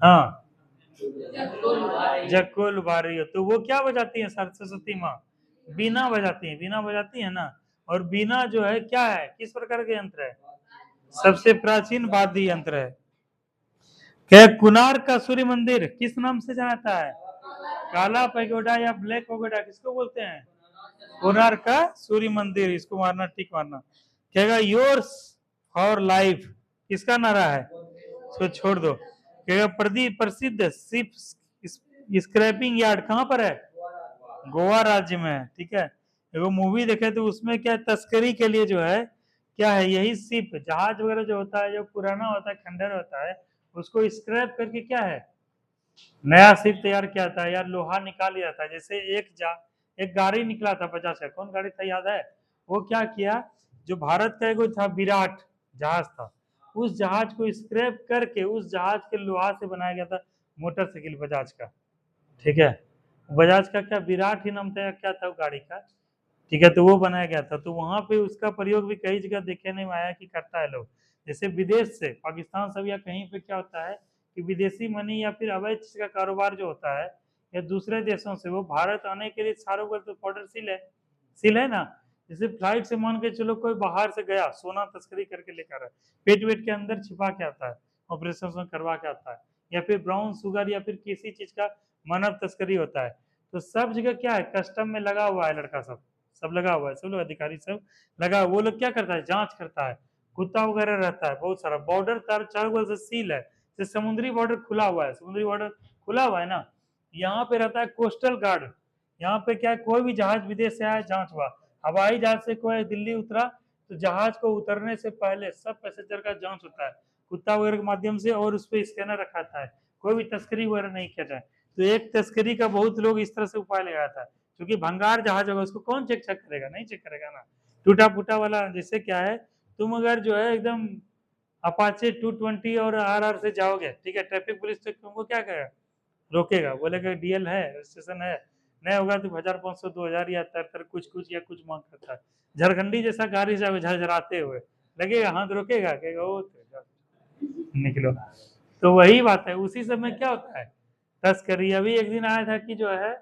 हाँ जकुल बारी हो, तो वो क्या बजाती है? सरस्वती माँ बीना बजाती है। बीना बजाती है ना। और बीना जो है क्या है, किस प्रकार के यंत्र है? सबसे प्राचीन वाद्य यंत्र है। क्या कुनार का सूर्य मंदिर किस नाम से जाता है? काला पैगोडा या ब्लैक पैगोडा, किसको बोलते हैं? कोणार का सूर्य मंदिर। इसको मारना टिक मारना। कहेगा योर्स फॉर लाइफ किसका नारा है? इसको छोड़ दो। कहेगा प्रसिद्ध शिप स्क्रैपिंग यार्ड कहां पर है? गोवा राज्य में है। ठीक है, एगो मूवी देखे तो उसमें क्या तस्करी के लिए जो है क्या है, यही शिप जहाज वगैरह जो होता है, जो पुराना होता है, खंडर होता है, उसको स्क्रैप करके क्या है नया शिप तैयार किया था यार। लोहा निकाल लिया था। जैसे एक गाड़ी निकला था 50 का, कौन गाड़ी था याद है? वो क्या किया, जो भारत का एक था विराट जहाज था, उस जहाज को स्क्रैप करके उस जहाज के लोहा से बनाया गया था मोटरसाइकिल बजाज का। ठीक है, बजाज का क्या विराट ही नाम था या क्या था गाड़ी का? ठीक है, तो वो बनाया गया था। तो वहां पे उसका प्रयोग भी कई जगह देखने में आया कि करता है लोग। जैसे विदेश से पाकिस्तान सब या कहीं पे क्या होता है कि विदेशी मनी या फिर अवैध चीज का कारोबार जो होता है या दूसरे देशों से वो भारत आने के लिए सारों का तो बॉर्डर सील है ना। जैसे फ्लाइट से मान के चलो कोई बाहर से गया, सोना तस्करी करके लेकर आया, पेट वेट के अंदर छिपा के आता है, ऑपरेशन करवा के आता है, या फिर ब्राउन शुगर या फिर किसी चीज का मानव तस्करी होता है। तो सब जगह क्या है, कस्टम में लगा हुआ है लड़का सब लगा हुआ है, सब लोग अधिकारी सब लगा। वो लोग क्या करता है, जांच करता है, कुत्ता वगैरह रहता है बहुत सारा। बॉर्डर चारों बगल से सील है, समुद्री बॉर्डर खुला हुआ है, समुद्री बॉर्डर खुला हुआ है ना। यहाँ पे रहता है कोस्टल गार्ड। यहाँ पे क्या है, कोई भी जहाज विदेश से आया जांच हुआ, हवाई जहाज से कोई दिल्ली उतरा तो जहाज को उतरने से पहले सब पैसेंजर का जांच होता है कुत्ता वगैरह के माध्यम से, और उस पर स्कैनर रखा था, कोई भी तस्करी वगैरह नहीं किया जाए। तो एक तस्करी का बहुत लोग इस तरह से उपाय लगाया था, क्योंकि भंगार जहाज होगा उसको कौन चेक चेक करेगा, नहीं चेक करेगा ना। टूटा फूटा वाला जैसे क्या है, तुम अगर जो है एकदम अपाचे 220 और आरआर से जाओगे, ठीक है, ट्रैफिक पुलिस तो तुमको क्या करेगा, रोकेगा, बोलेगा डीएल है, रजिस्ट्रेशन है, नहीं होगा तो 1500 2000 या तर कुछ या कुछ मांग करता है। झारखंडी जैसा गाड़ी से झरझराते हुए लगेगा, हाथ रोकेगा, कहेगा ओ निकलो। तो वही बात है, उसी समय क्या होता है, तस्करी। अभी एक दिन आया था कि जो है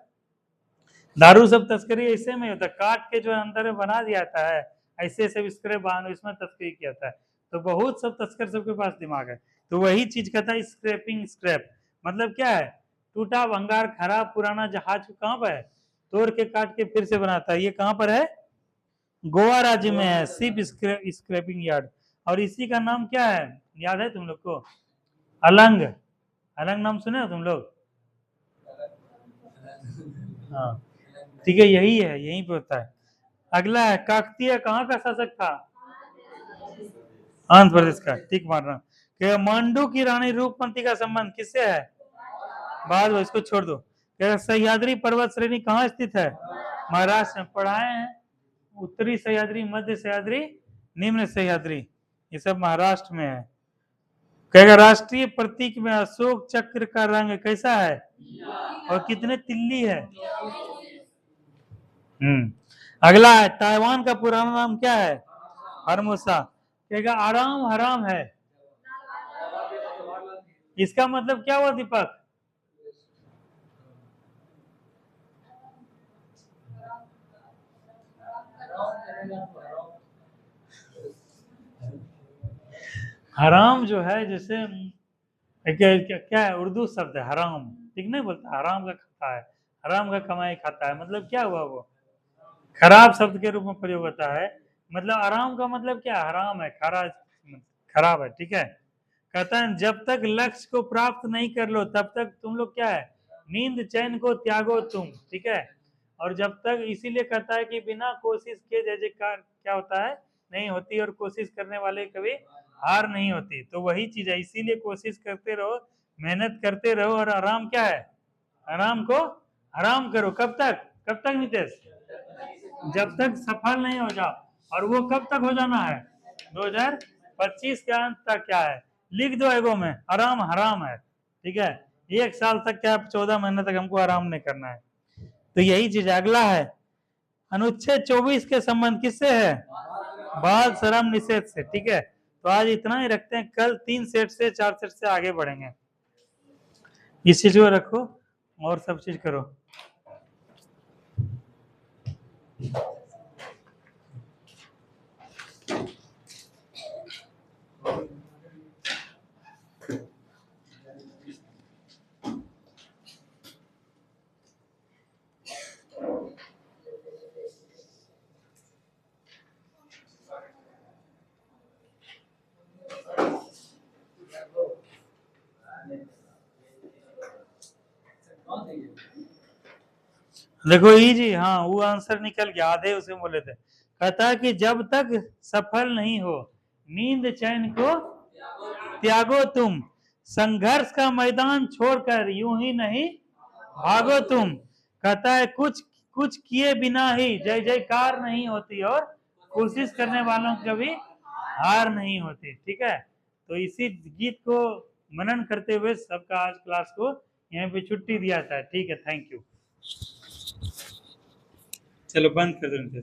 दारू सब तस्करी ऐसे में होता है, काट के जो अंदर में बना दिया जाता है, ऐसे सब स्क्रैप बांध इसमें तस्करी किया जाता है। तो बहुत सब तस्कर सबके पास दिमाग है। तो वही चीज कहता है स्क्रैपिंग, स्क्रैप मतलब क्या है, टूटा भंगार खराब पुराना जहाज को कहाँ पर है, तोड़ के काट के फिर से बनाता है। ये कहाँ पर है, गोवा राज्य में है, शिप स्क्रैपिंग यार्ड। और इसी का नाम क्या है, याद है तुम लोग को, अलंग। अलंग नाम सुने हो तुम लोग, हाँ ठीक है, यही है, यहीं पे होता है। अगला है काकतीय कहाँ का शासक था, आंध्र प्रदेश का, ठीक मारना। कि मांडू की रानी रूपमती का संबंध किससे है, बाद में इसको छोड़ दो। सह्याद्री पर्वत श्रेणी कहाँ स्थित है, महाराष्ट्र में, पढ़ाए हैं, उत्तरी सह्याद्री, मध्य सह्याद्री, निम्न सह्याद्री, ये सब महाराष्ट्र में है। कहेगा राष्ट्रीय प्रतीक में अशोक चक्र का रंग कैसा है और कितने तिल्ली है। अगला है ताइवान का पुराना नाम क्या है, फॉर्मोसा। कहेगा आराम हराम है, इसका मतलब क्या हुआ दीपक, हराम जो है जैसे क्या है, उर्दू शब्द है हराम, ठीक नहीं बोलता, हराम का खाता है, हराम का कमाई खाता है, मतलब क्या हुआ, वो खराब शब्द के रूप में प्रयोग होता है। मतलब आराम का मतलब क्या, हराम है, खराब है, ठीक है। कहता है जब तक लक्ष्य को प्राप्त नहीं कर लो तब तक तुम लोग क्या है, नींद चैन को त्यागो तुम, ठीक है। और जब तक, इसीलिए कहता है कि बिना कोशिश के जय जयकार क्या होता है, नहीं होती, और कोशिश करने वाले कभी हार नहीं होती। तो वही चीज है, इसीलिए कोशिश करते रहो, मेहनत करते रहो, और आराम क्या है, आराम को आराम करो, कब तक नितेश, जब तक सफल नहीं हो जाओ। और वो कब तक हो जाना है, 2025 के अंत तक क्या है, लिख दो एगो में, आराम हराम है, ठीक है। 1 साल तक क्या, 14 महीने तक हमको आराम नहीं करना है। तो यही चीज। अगला है अनुच्छेद 24 के संबंध किससे है, बाल श्रम निषेध से, ठीक है। तो आज इतना ही रखते हैं, कल 3 सेट से 4 सेट से आगे बढ़ेंगे। इस चीज को रखो और सब चीज करो। देखो इजी, हाँ वो आंसर निकल गया, आधे उसे बोले थे। कहता है कि जब तक सफल नहीं हो नींद चैन को त्यागो तुम, संघर्ष का मैदान छोड़कर यूं ही नहीं भागो तुम। कहता है कुछ कुछ किए बिना ही जय जयकार नहीं होती, और कोशिश करने वालों की कभी हार नहीं होती, ठीक है। तो इसी गीत को मनन करते हुए सबका आज क्लास को यहाँ पे छुट्टी दिया था, ठीक है, थैंक यू। चलो बंद कर दो।